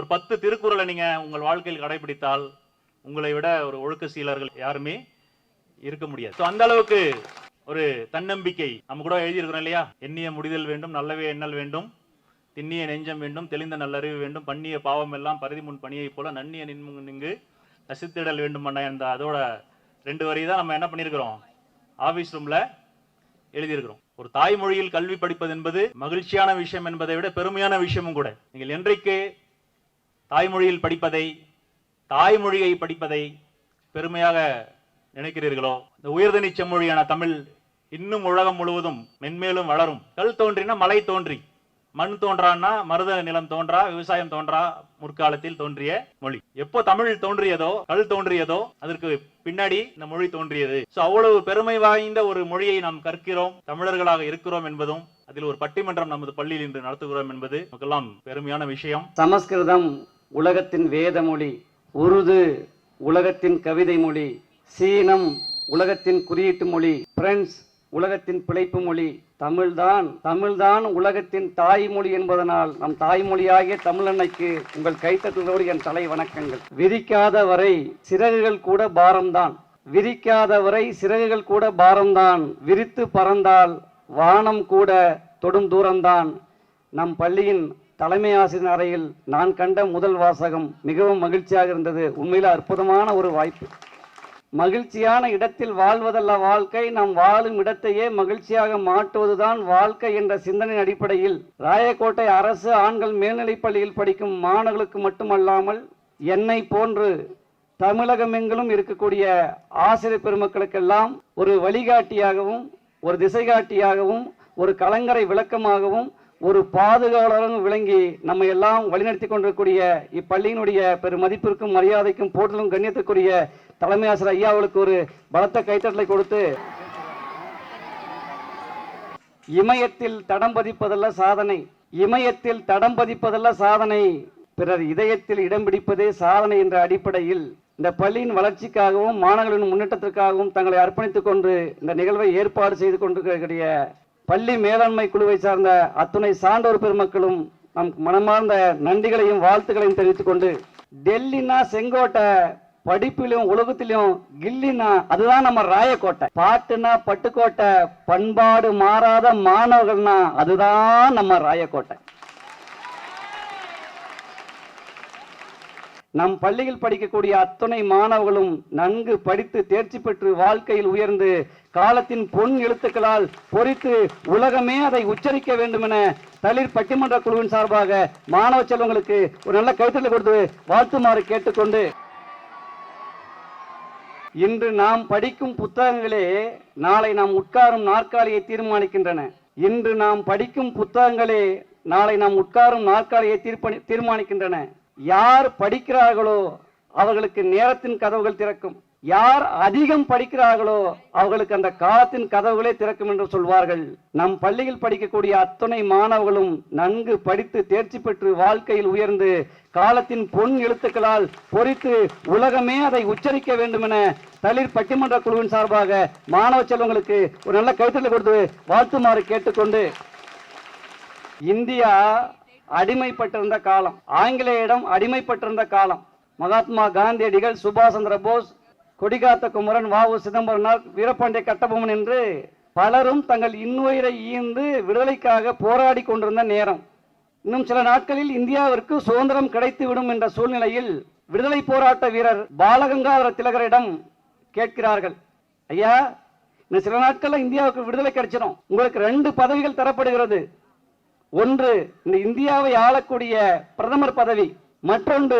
ஒரு 10 திருக்குறளை நீங்க உங்கள் வாழ்க்கையில் கடைபிடித்தால் உங்களை விட ஒரு ஒழுக்க சீலர்கள் யாருமே இருக்க முடியாது. அந்த அளவுக்கு ஒரு தன்னம்பிக்கை நம்ம கூட எழுதியிருக்கிறோம் இல்லையா? எண்ணிய முடிதல் வேண்டும், நல்லவே எண்ணல் வேண்டும், திண்ணிய நெஞ்சம் வேண்டும், தெளிந்த நல்லறிவு வேண்டும், பண்ணிய பாவம் எல்லாம் பரிதி முன் பணியை போல நன்னிய நின்ங்கு நசித்திடல் வேண்டும். அந்த அதோட 2 வரி தான் நம்ம என்ன பண்ணியிருக்கிறோம், ஆபீஸ் ரூம்ல எழுதியிருக்கிறோம். ஒரு தாய்மொழியில் கல்வி படிப்பது என்பது மகிழ்ச்சியான விஷயம் என்பதை விட பெருமையான விஷயமும் கூட. நீங்கள் என்றைக்கு தாய்மொழியில் படிப்பதை, தாய்மொழியை படிப்பதை பெருமையாக நினைக்கிறீர்களோ, இந்த உயர்தனி செம்மொழியான தமிழ் இன்னும் உலகம் முழுவதும் மென்மேலும் வளரும். கல் தோன்றினா மலை தோன்றி, மண் தோன்றான்னா மருத நிலம் தோன்றா, விவசாயம் தோன்றா முற்காலத்தில் தோன்றிய மொழி. எப்போ தமிழ் தோன்றியதோ, கல் தோன்றியதோ, அதற்கு பின்னாடி இந்த மொழி தோன்றியது. அவ்வளவு பெருமை வாய்ந்த ஒரு மொழியை நாம் கற்கிறோம், தமிழர்களாக இருக்கிறோம் என்பதும், அதில் ஒரு பட்டிமன்றம் நமது பள்ளியில் இன்று நடத்துகிறோம் என்பது நமக்கெல்லாம் பெருமையான விஷயம். சமஸ்கிருதம் உலகத்தின் வேத மொழி, உருது உலகத்தின் கவிதை மொழி, சீனம் உலகத்தின் குறியீட்டு மொழி, பிரெஞ்சு உலகத்தின் பிழைப்பு மொழி, தமிழ்தான் உலகத்தின் தாய்மொழி என்பதனால் நம் தாய்மொழியாகிய தமிழன்னைக்கு உங்கள் கைத்தட்டலோடு என் தலை வணக்கங்கள். விரிக்காத வரை சிறகுகள் கூட பாரம்தான், விரிக்காத வரை சிறகுகள் கூட பாரம்தான், விரித்து பறந்தால் வானம் கூட தொடும் தூரம்தான். நம் பள்ளியின் தலைமை ஆசிரியர் அறையில் நான் கண்ட முதல் வாசகம் மிகவும் மகிழ்ச்சியாக இருந்தது. உண்மையில் அற்புதமான ஒரு வாய்ப்பு. மகிழ்ச்சியான இடத்தில் வாழ்வதல்ல வாழ்க்கை, நாம் வாழும் இடத்தையே மகிழ்ச்சியாக மாற்றுவதுதான் வாழ்க்கை என்ற சிந்தனை அடிப்படையில் ராயக்கோட்டை அரசு ஆண்கள் மேல்நிலைப் பள்ளியில் படிக்கும் மாணவர்களுக்கு மட்டுமல்லாமல் என்னை போன்று தமிழகமெங்கிலும் இருக்கக்கூடிய ஆசிரியர் பெருமக்களுக்கெல்லாம் ஒரு வழிகாட்டியாகவும், ஒரு திசைகாட்டியாகவும், ஒரு கலங்கரை விளக்கமாகவும், ஒரு பாதுகாவலரும் விளங்கி நம்ம எல்லாம் வழிநடத்தி கொண்டிருக்கூடிய இப்பள்ளியினுடைய பெருமதிப்பிற்கும் மரியாதைக்கும் போற்றலும் கண்ணியத்துக்குரிய தலைமை ஆசிரியர் ஐயா அவர்களுக்கு ஒரு பலத்த கைத்தட்டலை கொடுத்து, இமயத்தில் தடம் பதிப்பதல்ல சாதனை, இமயத்தில் தடம் பதிப்பதல்ல சாதனை, பிறர் இதயத்தில் இடம் பிடிப்பதே சாதனை என்ற அடிப்படையில் இந்த பள்ளியின் வளர்ச்சிக்காகவும் மாணவர்களின் முன்னேற்றத்திற்காகவும் தங்களை அர்ப்பணித்துக் கொண்டு இந்த நிகழ்வை ஏற்பாடு செய்து கொண்டிருக்கக்கூடிய பள்ளி மேலாண்மை குழுவை சார்ந்த அத்துணை சான்றோர் பெருமக்களும் நம் மனமார்ந்த நன்றிகளையும் வாழ்த்துக்களையும் தெரிவித்துக் கொண்டு, டெல்லினா செங்கோட்டை, படிப்பிலும் உலகத்திலும் கில்லினா அதுதான் நம்ம ராயக்கோட்டை, பாட்டுனா பட்டுக்கோட்டை, பண்பாடு மாறாத மாணவர்கள்னா அதுதான் நம்ம ராயக்கோட்டை. நம் பள்ளியில் படிக்கக்கூடிய அத்துணை மாணவர்களும் நன்கு படித்து தேர்ச்சி பெற்று வாழ்க்கையில் உயர்ந்து காலத்தின் பொன் எழுத்துக்களால் பொறித்து உலகமே அதை உச்சரிக்க வேண்டும் என தளிர் பட்டிமன்ற குழுவின் சார்பாக மாணவ செல்வங்களுக்கு ஒரு நல்ல கைத்தட்டல் கொடுத்து வாழ்த்துமாறு கேட்டுக்கொண்டு, இன்று நாம் படிக்கும் புத்தகங்களே நாளை நாம் உட்காரும் நாற்காலியை தீர்மானிக்கின்றன. இன்று நாம் படிக்கும் புத்தகங்களே நாளை நாம் உட்காரும் நாற்காலியை தீர்மானிக்கின்றன. யார் படிக்கிறார்களோ அவர்களுக்கு நேரத்தின் கதவுகள் திறக்கும், யார் அதிகம் படிக்கிறார்களோ அவர்களுக்கு அந்த காலத்தின் கதவுகளே திறக்கும் என்று சொல்வார்கள். நம் பள்ளியில் படிக்கக்கூடிய அத்துணை மாணவர்களும் நன்கு படித்து தேர்ச்சி பெற்று வாழ்க்கையில் உயர்ந்து காலத்தின் பொன் எழுத்துக்களால் பொறித்து உலகமே அதை உச்சரிக்க வேண்டும் என தளிர் பட்டிமன்ற குழுவின் சார்பாக மாணவ செல்வங்களுக்கு ஒரு நல்ல கைத்தட்டல் கொடுத்து வாழ்த்துமாறு கேட்டுக்கொண்டு, இந்தியா அடிமைப்பட்டிருந்த காலம், ஆங்கிலேயரிடம் அடிமைப்பட்டிருந்த காலம், மகாத்மா காந்தியடிகள், சுபாஷ் சந்திர போஸ், கொடிகாத்த குமரன், வ.உ. சிதம்பரனார், வீரபாண்டிய கட்டபொம்மன் என்று பலரும் தங்கள் இன்னுயிரை ஈந்து விடுதலைக்காக போராடி கொண்டிருந்த நேரம். இன்னும் சில நாட்களில் இந்தியாவிற்கு சுதந்திரம் கிடைத்துவிடும் என்ற சூழ்நிலையில் விடுதலை போராட்ட வீரர் பாலகங்காதர திலகரிடம் கேட்கிறார்கள், ஐயா இன்னும் சில நாட்கள்ல இந்தியாவுக்கு விடுதலை கிடைச்சிடும், உங்களுக்கு 2 பதவிகள் தரப்படுகிறது. ஒன்று இந்த இந்தியாவை ஆளக்கூடிய பிரதமர் பதவி, மற்றொன்று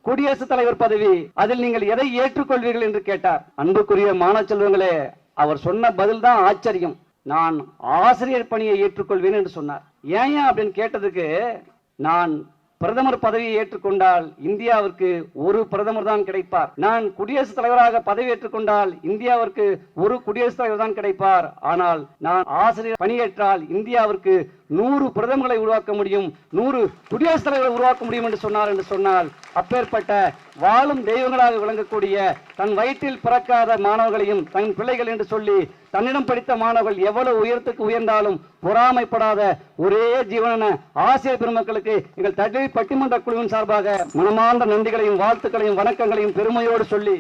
குடியரசுத் தலைவர் பதவி. அதில் நீங்கள் எதை ஏற்றுக்கொள்வீர்கள் என்று கேட்டார். அன்புக்குரிய மாணவ செல்வங்களே, அவர் சொன்ன பதில் தான் ஆச்சரியம். நான் ஆசிரியர் பணியை ஏற்றுக்கொள்வேன் என்று சொன்னார். ஏன் அப்படின்னு கேட்டதுக்கு, நான் பிரதமர் பதவியை ஏற்றுக்கொண்டால் இந்தியாவிற்கு ஒரு பிரதமர் தான் கிடைப்பார், நான் குடியரசுத் தலைவராக பதவி ஏற்றுக்கொண்டால் இந்தியாவிற்கு ஒரு குடியரசுத் தலைவர் தான் கிடைப்பார், ஆனால் நான் ஆசிரியர் பணியேற்றால் இந்தியாவிற்கு 100 பிரதமர்களை உருவாக்க முடியும், 100 குடியரசுத் தலைவர்களை உருவாக்க முடியும் என்று சொன்னார். அப்பேற்பட்ட வாழும் தெய்வங்களாக விளங்கக்கூடிய தன் வயிற்றில் பிறக்காத மாணவர்களையும் தன் பிள்ளைகள் என்று சொல்லி தன்னிடம் படித்த மாணவர்கள் எவ்வளவு உயரத்துக்கு உயர்ந்தாலும் பொறாமைப்படாத ஒரே ஜீவன ஆசிரியர் பெருமக்களுக்கு எங்கள் தஞ்சை பட்டிமன்ற குழுவின் சார்பாக மனமார்ந்த நன்றிகளையும் வாழ்த்துக்களையும் வணக்கங்களையும் பெருமையோடு சொல்லி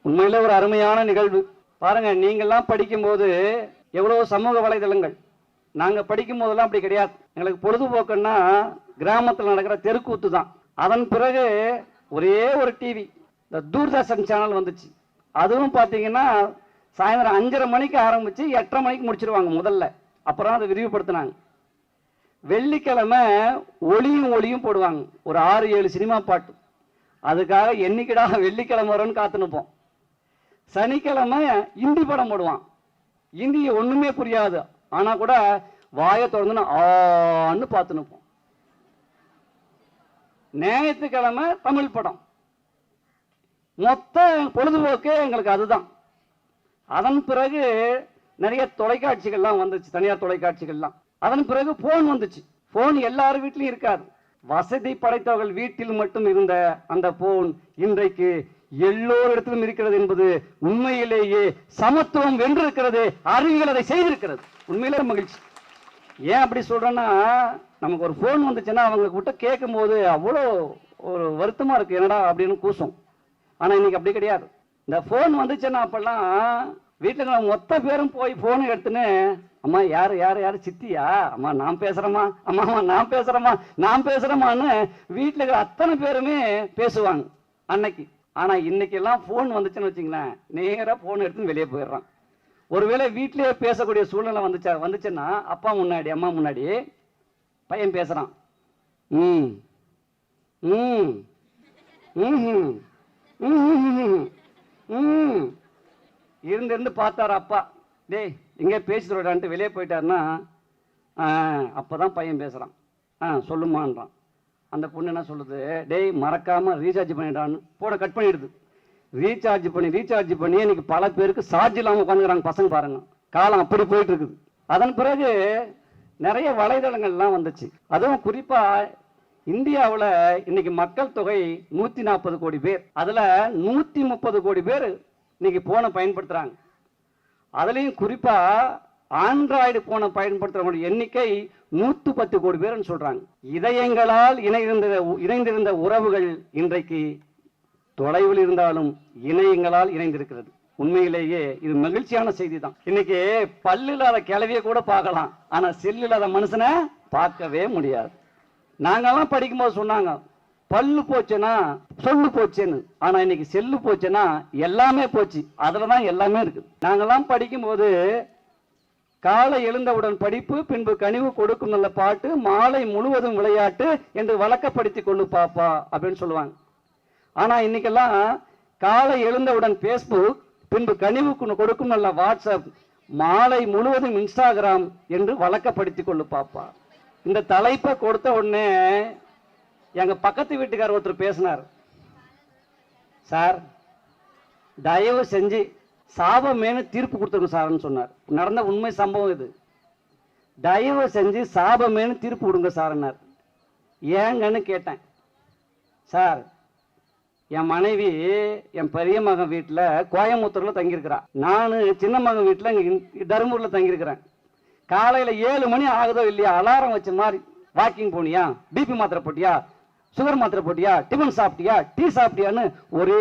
உண்மையிலே ஒரு அருமையான நிகழ்வு. பாருங்க, நீங்கள்லாம் படிக்கும்போது எவ்வளவு சமூக வலைதளங்கள், நாங்க படிக்கும் போதெல்லாம் அப்படி கிடையாது. எங்களுக்கு பொழுதுபோக்குன்னா கிராமத்தில் நடக்கிற தெருக்கூத்து தான். அதன் பிறகு ஒரே ஒரு டிவி, இந்த தூர்தர்ஷன் சேனல் வந்துச்சு. அதுவும் பார்த்தீங்கன்னா சாயந்தரம் 5:30 மணிக்கு ஆரம்பிச்சு 8:30 மணிக்கு முடிச்சிருவாங்க முதல்ல. அப்புறம் அதை விரிவுபடுத்தினாங்க. வெள்ளிக்கிழமை ஒளியும் போடுவாங்க, ஒரு 6-7 சினிமா பாட்டு. அதுக்காக என்னைக்கிடா வெள்ளிக்கிழமை வரும்னு காத்து நிற்போம். சனிக்கிழமை இந்தி படம் போடுவான். இந்திய ஒண்ணுமே புரியாது, ஆனா கூட வாயை திறந்து ஆன்னு பார்த்து நிற்போம். ஞாயிற்றுக்கிழமை தமிழ் படம். மொத்த பொழுதுபோக்கு எங்களுக்கு அதுதான். அதன் பிறகு நிறைய தொலைக்காட்சிகள்லாம் வந்துச்சு, தனியார் தொலைக்காட்சிகள்லாம். அதன் பிறகு போன் வந்துச்சு. போன் எல்லாரும் வீட்லயும் இருக்காது. வசதி படைத்தவர்கள் வீட்டில் மட்டும் இருந்த அந்த போன் இன்றைக்கு எல்லோரிடத்திலும் இருக்கிறது என்பது உண்மையிலேயே சமத்துவம் வென்றிருக்கிறது. அறிவியல் அதை செய்திருக்கிறது. உண்மையிலே மகிழ்ச்சி. ஏன் அப்படி சொல்றேன்னா, நமக்கு ஒரு போன் வந்துச்சுன்னா அவங்க கிட்ட கேட்கும் போது அவ்வளோ ஒரு வருத்தமா இருக்கு, என்னடா அப்படின்னு கூசும். ஆனா இன்னைக்கு அப்படி கிடையாது. இந்த போன் வந்துச்சுன்னா அப்பெல்லாம் வீட்டுல மொத்த பேரும் போய் போன் எடுத்துன்னு, அம்மா யாரு யாரு யாரு சித்தியா, அம்மா நான் பேசுறேம்மா, அம்மா நான் பேசுறேம்மா, நான் பேசுறேம்மான்னு வீட்டுல இருக்கிற அத்தனை பேருமே பேசுவாங்க அன்னைக்கு. ஆனா இன்னைக்கு எல்லாம் போன் வந்துச்சுன்னு வச்சுங்களேன், நேரா போன் எடுத்துன்னு வெளியே போயிடுறான். ஒருவேளை வீட்லயே பேசக்கூடிய சூழ்நிலை வந்துச்சுன்னா அப்பா முன்னாடி அம்மா முன்னாடி பையன் பேசுறான். ம் ம் ம் ம் இருந்து பார்த்தாரு அப்பா, டேய் எங்கே பேசிட்டு வெளியே போயிட்டாருன்னா அப்பதான் பையன் பேசுறான். சொல்லுமான்றான். அந்த பொண்ணு என்ன சொல்லுது, டேய் மறக்காம ரீசார்ஜ் பண்ணிடான்னு போன கட் பண்ணிடுது. ரீசார்ஜ் பண்ணி இன்னைக்கு பல பேருக்கு சார்ஜ் இல்லாமல் உட்காந்துக்கிறாங்க பசங்க. பாருங்க, காலம் அப்படி போயிட்டு இருக்குது. அதன் பிறகு நிறைய வலைதளங்கள்லாம் வந்துச்சு. அதுவும் குறிப்பா இந்தியாவில் இன்னைக்கு மக்கள் தொகை 140 கோடி பேர். அதுல 130 கோடி பேர் இன்னைக்கு போனை பயன்படுத்துறாங்க. அதுலயும் குறிப்பா ஆண்ட்ராய்டு போனை பயன்படுத்துறவங்களுடைய எண்ணிக்கை 110 கோடி பேர்னு சொல்றாங்க. இதயங்களால் இணைந்திருந்த உறவுகள் இன்றைக்கு தொலைவில் இருந்தாலும் இணையங்களால் இணைந்திருக்கிறது. உண்மையிலேயே இது மகிழ்ச்சியான செய்தி தான். இன்னைக்கு பல்லு இல்லாத கிளவிய கூட பார்க்கலாம், ஆனா செல்லு இல்லாத மனுஷனை பார்க்கவே முடியாது. நாங்கெல்லாம் படிக்கும்போது சொன்னாங்க, பல்லு போச்சுன்னா சொல்லு போச்சுன்னு. ஆனா இன்னைக்கு செல்லு போச்சுன்னா எல்லாமே போச்சு, அதுலதான் எல்லாமே இருக்கு. நாங்கெல்லாம் படிக்கும்போது காலை எழுந்தவுடன் படிப்பு, பின்பு கனிவு கொடுக்கும் நல்ல பாட்டு, மாலை முழுவதும் விளையாட்டு என்று வழக்கப்படுத்தி கொள்ளு பாப்பா அப்படின்னு சொல்லுவாங்க. ஆனா இன்னைக்கெல்லாம் காலை எழுந்தவுடன் பேஸ்புக், பின்பு கனிவு கொடுக்கும் நல்ல வாட்ஸ்அப், மாலை முழுவதும் இன்ஸ்டாகிராம் என்று வழக்கப்படுத்தி கொள்ளு பாப்பா. இந்த தலைப்பை கொடுத்த உடனே எங்க பக்கத்து வீட்டுக்காரர் ஒருத்தர் பேசினார். சார் தயவு செஞ்சு சாபமேனு தீர்ப்பு கொடுத்துருங்க சார்ன்னு சொன்னார். நடந்த உண்மை சம்பவம் இது. தயவு செஞ்சு சாபமேனு தீர்ப்பு கொடுங்க சார்னார். ஏங்கன்னு கேட்டேன். சார் என் மனைவி என் பெரிய மகன் வீட்டில் கோயம்புத்தூர்ல தங்கியிருக்கிறான். நான் சின்ன மகன் வீட்டில் தருமபுரியில் தங்கியிருக்கிறேன். காலையில் 7 மணி ஆகுதோ இல்லையா, அலாரம் வச்ச மாதிரி வாக்கிங் போனியா, பிபி மாத்திரை போட்டியா, சுகர் மாத்திரை போட்டியா, டிஃபன் சாப்பிட்டியா, டீ சாப்பிட்டியான்னு ஒரே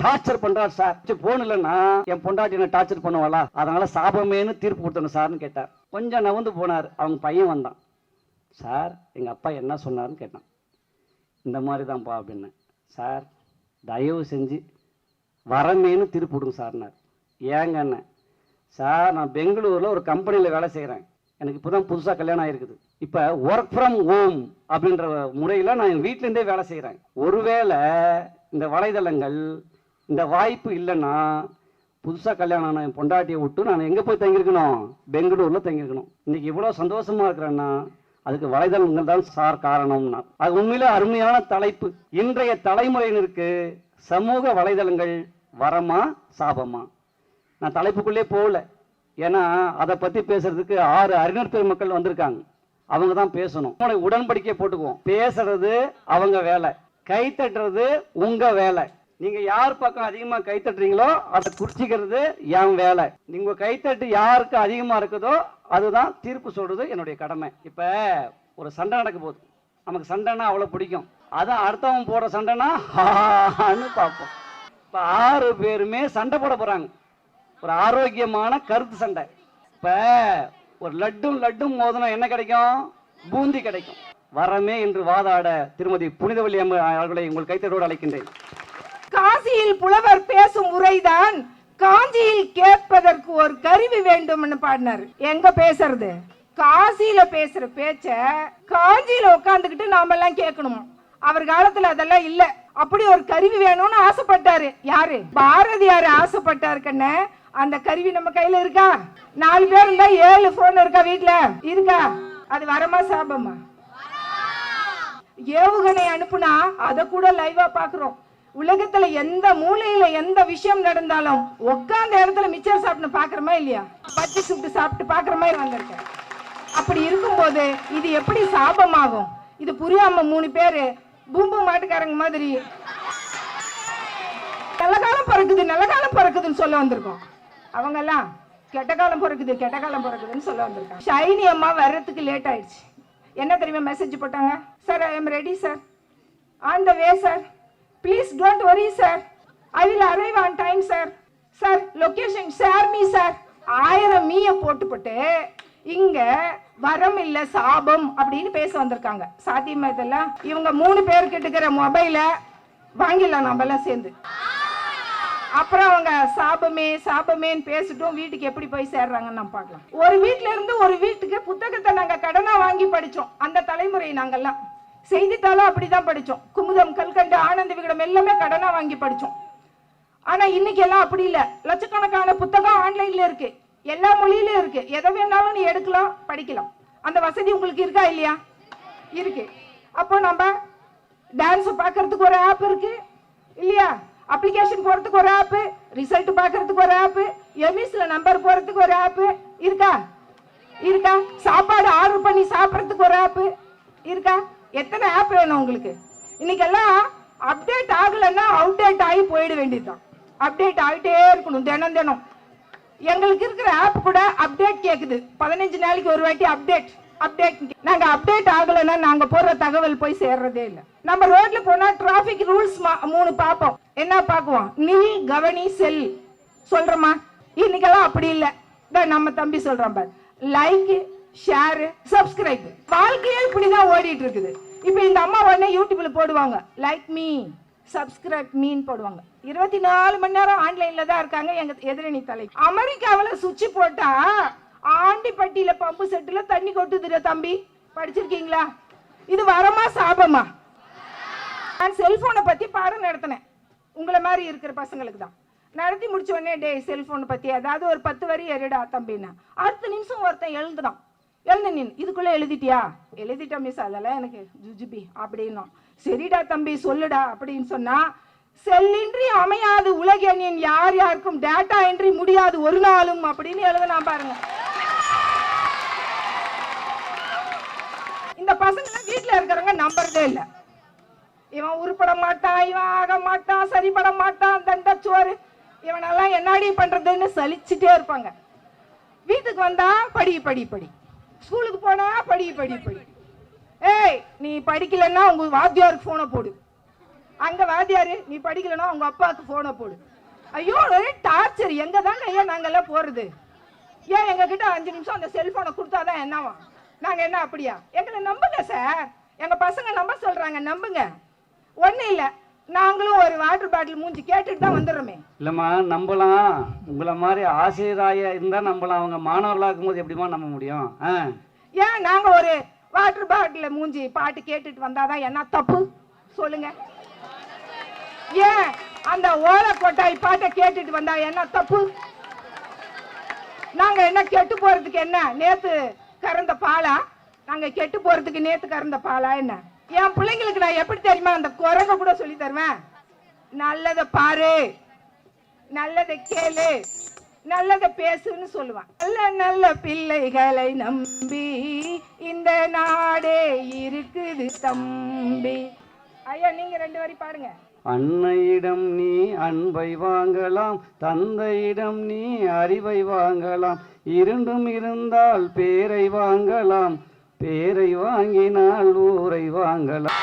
டார்ச்சர் பண்றாரு சார். போன் இல்லைன்னா என் பொண்டாட்டி என்ன டார்ச்சர் பண்ணுவாளா, அதனால சாபமேனு தீர்ப்பு கொடுத்தணும் சார்னு கேட்டார். கொஞ்சம் நவந்து போனார். அவங்க பையன் வந்தான். சார் எங்க அப்பா என்ன சொன்னார்னு கேட்டான். இந்த மாதிரி தான்ப்பா அப்படின்னு. சார் தயவு செஞ்சு வரமேனு தீர்ப்பு கொடுங்க சார்னார். ஏங்கண்ண, சார் நான் பெங்களூரில் ஒரு கம்பெனியில் வேலை செய்கிறேன். எனக்கு இப்போ தான் புதுசாக கல்யாணம் ஆகிருக்குது. இப்போ ஒர்க் ஃப்ரம் ஹோம் அப்படின்ற முறையில் நான் என் வீட்டிலேருந்தே வேலை செய்கிறேன். ஒருவேளை இந்த வலைதளங்கள் இந்த வாய்ப்பு இல்லைன்னா புதுசாக கல்யாணம் ஆன என் பொண்டாட்டியை விட்டு நான் எங்கே போய் தங்கியிருக்கணும், பெங்களூரில் தங்கியிருக்கணும். இன்றைக்கி இவ்வளோ சந்தோஷமாக இருக்கிறேன்னா அதுக்கு வலைதளங்கள் தான் சார் காரணம்னா. அது உண்மையிலே அருமையான தலைப்பு. இன்றைய தலைமுறையினருக்கு சமூக வலைதளங்கள் வரமா சாபமா? நான் தலைப்புக்குள்ளே போகல, ஏன்னா அதை பற்றி பேசுறதுக்கு 6 அறிஞர் பெருமக்கள் வந்திருக்காங்க. அவங்க தான் பேசணும். உடன்படிக்கை போட்டுக்குவோம். பேசுறது அவங்க வேலை, கை தட்டுறது உங்க வேலை. நீங்க யார் பக்கம் அதிகமா கை தட்டுறீங்களோ அதை குறிச்சிக்கிறது என் வேலை. நீங்க கைத்தட்டு யாருக்கு அதிகமா இருக்குதோ அதுதான் தீர்ப்பு சொல்றது என்னுடைய கடமை. இப்ப ஒரு சண்டை நடக்க போகுது, நமக்கு சண்டைனா அவ்வளவு பிடிக்கும். அதான் அடுத்தவன் போடுற சண்டைனா பார்ப்போம். இப்ப 6 பேருமே சண்டை போட போறாங்க, ஒரு ஆரோக்கியமான கருத்து சண்டை. இப்ப ஒரு லட்டும் மோதனா என்ன கிடைக்கும்? பூந்தி கிடைக்கும். வரமே என்று வாதாட திருமதி புனிதவள்ளி அம்மா அவர்களை உங்கள் கைத்தட்டோடு அழைக்கின்றேன். காசியில் புலவர் பேசும் உரைதான் காஞ்சியில் கேட்பதற்கு ஒரு கருவி வேண்டும்னு பாடினாரு. எங்க பேசுறது? காசியில பேசுற பேச்ச காஞ்சியில உட்காந்துக்கிட்டு நாம எல்லாம் கேட்கணுமா? அவர் காலத்துல அதெல்லாம் இல்ல. அப்படி ஒரு கருவி வேணும்னு ஆசைப்பட்டாரு. யாரு? பாரதியார் ஆசைப்பட்டாரு. கண்ணு, அந்த கருவி நம்ம கையில இருக்கா? 4 பேர் இருந்தா 7 போன் இருக்கா வீட்டுல? இருக்கா? அது வரமா சாபமா? ஏவுகணை அனுப்புனா அத கூட லைவா பாக்குறோம். உலகத்துல எந்த மூலையில எந்த விஷயம் நடந்தாலும் உட்கார்ந்த இடத்துல மிச்சர் சாப்பிட்டு பாக்குறமா இல்லையா? பச்சி சுட்டு சாப்பிட்டு பாக்குற மாதிரி வந்திருக்கேன். அப்படி இருக்கும்போது இது எப்படி சாபமாகும்? இது புரியாம 3 பேரு பூம்பு மாட்டுக்காரங்க மாதிரி நல்ல காலம் பிறக்குதுன்னு சொல்ல வந்திருக்கோம். அவங்க எல்லாம் கெட்ட காலம் பிறக்குதுன்னு சொல்ல வந்திருக்காங்க. ஷைனி அம்மா வர்றதுக்கு லேட் ஆயிடுச்சு. என்ன தெரியுமா மெசேஜ் போட்டாங்க? Sir, I am ready sir, on the way sir, please don't worry sir, I will arrive on time sir, sir location share me sir. 1000 மீய போட்டுப்பட்டு இங்க வரம் இல்ல சாபம் அப்படின்னு பேச வந்திருக்காங்க. சாத்தியமா இதெல்லாம்? இவங்க 3 பேர் கிட்ட மொபைல வாங்கிடலாம் நம்ம எல்லாம் சேர்ந்து. அப்புறம் அவங்க சாபமேன்னு பேசிட்டோம். வீட்டுக்கு எப்படி போய் சேர்றாங்கன்னு நம்ம பார்க்கலாம். ஒரு வீட்டுல இருந்து ஒரு வீட்டுக்கு புத்தகத்தை நாங்க கடனா வாங்கி படிச்சோம். அந்த தலைமுறை நாங்கெல்லாம் செய்தித்தாளும் அப்படிதான் படிச்சோம். குமுதம், கல்கண்டு, ஆனந்த விகடன் எல்லாமே கடனா வாங்கி படிச்சோம். ஆனா இன்னைக்கு எல்லாம் அப்படி இல்ல. லட்சக்கணக்கான புத்தகம் ஆன்லைன்ல இருக்கு, எல்லா மொழியிலும் இருக்கு. எதை வேணாலும் நீ எடுக்கலாம், படிக்கலாம். அந்த வசதி உங்களுக்கு இருக்கா இல்லையா? இருக்கு. அப்போ நம்ம டான்ஸ் பார்க்கறதுக்கு ஒரு ஆப் இருக்கு இல்லையா? அப்ளிகேஷன் போறதுக்கு ஒரு ஆப், ரிசல்ட் பார்க்கறதுக்கு ஒரு ஆப், எம்இஸ்ல நம்பர் போறதுக்கு ஒரு ஆப் இருக்கா? சாப்பாடு ஆர்டர் பண்ணி சாப்பிடறதுக்கு ஒரு ஆப் இருக்கா? எத்தனை ஆப் வேணும் உங்களுக்கு? இன்னைக்கெல்லாம் அப்டேட் ஆகலைன்னா அவுடேட் ஆகி போயிட வேண்டியதுதான். அப்டேட் ஆகிட்டே இருக்கணும் தினம். எங்களுக்கு இருக்கிற ஆப் கூட அப்டேட் கேக்குது. 15 நாளைக்கு ஒரு வாட்டி அப்டேட். நாங்க அப்டேட் ஆகலைன்னா நாங்க போடுற தகவல் போய் சேர்றதே இல்லை. நம்ம ரோட்ல போனா டிராபிக் ரூல்ஸ் 3 பார்ப்போம். என்ன பார்க்குவோம்? நில், கவனி, செல் சொல்றோமா? இன்னைக்கெல்லாம் அப்படி இல்லை. நம்ம தம்பி சொல்றான் பாரு, லைக், ஷேர், சப்ஸ்கிரைப். வாழ்க்கையே இப்படிதான் ஓடிட்டு இருக்குது. இப்ப இந்த அம்மா உடனே யூடியூப்ல போடுவாங்க, லைக் மீ, சப்ஸ்கிரைப் மீன் போடுவாங்க. 24 மணி நேரம் ஆன்லைன்ல தான் இருக்காங்க எங்க எதிரணி தலை. அமெரிக்காவில சுவிட்ச் போட்டா ஆண்டிப்பட்டியில பம்பு செட்டுல தண்ணி கொட்டுதுற தம்பி, படிச்சிருக்கீங்களா? இது வரமா சாபமா? நான் செல்போனை பத்தி பாடம் நடத்தினேன். உங்களை மாதிரி இருக்கிற பசங்களுக்கு தான் நடத்தி முடிச்ச உடனே, டே செல்போன் பத்தி ஏதாவது ஒரு 10 வரி எழுடா தம்பின்னா, அடுத்த நிமிஷம் ஒருத்தன் எழுதுறான். நின் இதுக்குள்ள எழுதிட்டியா? எழுதிட்டா மிஸ், அதெல்லாம் எனக்கு ஜுஜுபி அப்படின்னா. சரிடா தம்பி சொல்லுடா அப்படின்னு சொன்னா, செல்லின்றி அமையாது உலகெண்ணின் யார் யாருக்கும் டேட்டா இன்றி முடியாது ஒரு நாளும் அப்படின்னு எழுதுனா பாருங்க. இந்த பசங்க வீட்டுல இருக்கிறவங்க நம்புறதே இல்லை. இவன் உருப்பட மாட்டான், இவன் ஆக மாட்டான், சரிபட மாட்டான், தண்டச்சோறு, இவனெல்லாம் என்னடி பண்றதுன்னு சலிச்சுட்டே இருப்பாங்க. வீட்டுக்கு வந்தா படி, ஸ்கூலுக்கு போனா படி. ஏய், நீ படிக்கலன்னா உங்க வாத்தியாருக்கு போனை போடு. அங்க வாத்தியாரு நீ படிக்கலன்னா உங்க அப்பாவுக்கு போனை போடு. ஐயோ ஒரே டார்ச்சர். எங்க தாங்க ஐயா நாங்கெல்லாம் போறது? ஏன் எங்க கிட்ட 5 நிமிஷம் அந்த செல்போனை கொடுத்தாதான் என்னவா? நாங்க என்ன அப்படியா? எங்களை நம்புங்க சார். எங்க பசங்க நம்ப சொல்றாங்க, நம்புங்க. ஒண்ணு இல்ல, நாங்களும் ஒரு வாட்டர் பாட்டில் மூஞ்சி கேட்டுட்டு தான் வந்துடுறோமே. இல்லம்மா, நம்பலாம். உங்களை மாதிரி ஆசிரியராக இருந்தா நம்பலாம். அவங்க மாணவர்களா இருக்கும்போது எப்படிமா நம்ப முடியும்? ஏன் நாங்க ஒரு வாட்டர் பாட்டில் மூஞ்சி பாட்டு கேட்டுட்டு வந்தாதான் என்ன தப்பு சொல்லுங்க? ஏன் அந்த ஓலை கொட்டாய் பாட்டை கேட்டுட்டு வந்தா என்ன தப்பு? நாங்க என்ன கெட்டு போறதுக்கு என்ன நேத்து கறந்த பாலா? நாங்க கெட்டு போறதுக்கு நேத்து கறந்த பாலா என்ன? என் பிள்ளைங்களுக்கு நான் எப்படி தெரியுமா அந்த குரங்க கூட சொல்லி தருவேன். நல்லதை பாரு, நல்லதை கேளு, நல்லதை பேசுன்னு சொல்லுவான். நல்ல நல்ல பிள்ளைகளை நம்பி இந்த நாடே இருக்குது தம்பி. ஐயா நீங்க 2 வரி பாடுங்க. அன்னையிடம் நீ அன்பை வாங்கலாம், தந்தையிடம் நீ அறிவை வாங்கலாம், இரண்டும் இருந்தால் பேரை வாங்கலாம், பேரை வாங்கினால் ஊரை வாங்கலாம்.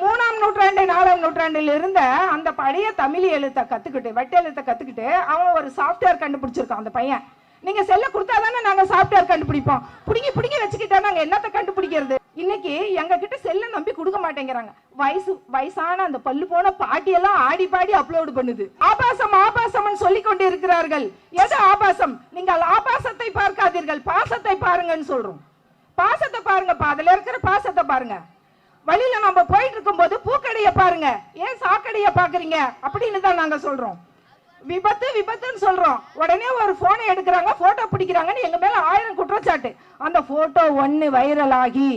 3ஆம் நூற்றாண்டு 4ஆம் நூற்றாண்டில் இருந்த அந்த பழைய தமிழ் எழுத்தை கத்துக்கிட்டு, வெட்ட எழுத்தை கத்துக்கிட்டு அவன் ஒரு சாஃப்ட்வேர் கண்டுபிடிச்சிருக்கான் அந்த பையன். நீங்க செல்ல கொடுத்தாதானே நாங்க சாஃப்ட்வேர் கண்டுபிடிப்போம். பிடிங்கி வச்சுக்கிட்டா நாங்க என்னத்தை கண்டுபிடிக்கிறது? இன்னைக்கு எங்க கிட்ட செல்ல நம்பி கொடுக்க மாட்டேங்கிறாங்க. வயசான அந்த பல்லு போன பாட்டியெல்லாம் ஆடி பாடி அப்லோடு பண்ணுது. ஆபாசம் சொல்லிக் கொண்டு இருக்கிறார்கள். எது ஆபாசம்? நீங்கள் ஆபாசத்தை பார்க்காதீர்கள், பாசத்தை பாருங்கன்னு சொல்றோம். பாசத்தை பாருங்கப்பா, அதுல இருக்கிற பாசத்தை பாருங்க. வழியில நம்ம போயிட்டு இருக்கும் போது பூக்கடைய பாருங்க, ஏன் சாக்கடைய பாக்குறீங்க அப்படின்னு தான் நாங்க சொல்றோம். விபத்துன்னு சொல்றோம், உடனே ஒரு போனை எடுக்கிறாங்க, போட்டோ பிடிக்கிறாங்கன்னு எங்க மேல 1000 குற்றச்சாட்டு. அந்த போட்டோ ஒன்னு வைரல் ஆகி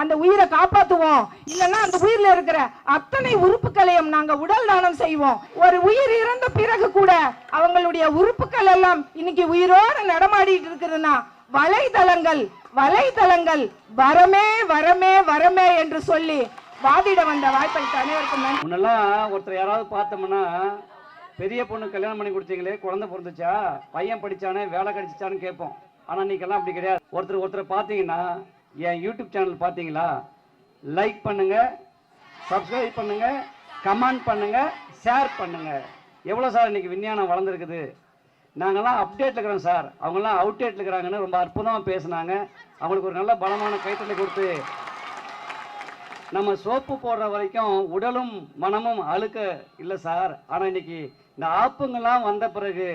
அந்த உயிரை காப்பாத்துவோம், இல்லைன்னா அந்த உயிரில் இருக்கிற அத்தனை உறுப்புகளையும் நாங்க உடல் தானம் செய்வோம். ஒரு உயிர் இறந்த பிறகு கூட அவங்களுடைய உறுப்புகள் எல்லாம் இன்னைக்கு உயிரோடு நடமாடிட்டு இருக்குதுன்னா வலைதளங்கள் வரமே என்று சொல்லி வாதிட வந்த வாய்ப்பளித்த அனைவருக்கும் நன்றி. முன்னெல்லாம் ஒருத்தர் யாராவது பார்த்தோம்னா, பெரிய பொண்ணு கல்யாணம் பண்ணி கொடுத்தீங்களே, குழந்தை பிறந்துச்சா, பையன் படிச்சானே, வேலை கிடைச்சிச்சான்னு கேட்போம். ஆனா இன்னைக்கெல்லாம் அப்படி கிடையாது. ஒருத்தரை பார்த்தீங்கன்னா, என் யூடியூப் சேனல் பார்த்தீங்களா, லைக் பண்ணுங்க, சப்ஸ்கிரைப் பண்ணுங்க, கமெண்ட் பண்ணுங்க, ஷேர் பண்ணுங்க. எவ்வளோ சார் இன்னைக்கு விஞ்ஞானம் வளர்ந்துருக்குது. நாங்கள்லாம் அப்டேட்டில் இருக்கிறோம் சார், அவங்கெல்லாம் அவுட்டேட்டில் இருக்கிறாங்கன்னு ரொம்ப அற்புதமாக பேசுனாங்க. அவங்களுக்கு ஒரு நல்ல பலமான கைத்தட்டை கொடுத்து, நம்ம சோப்பு போடுற வரைக்கும் உடலும் மனமும் அழுக்க இல்லை சார். ஆனால் இன்னைக்கு இந்த ஆப்புங்கள்லாம் வந்த பிறகு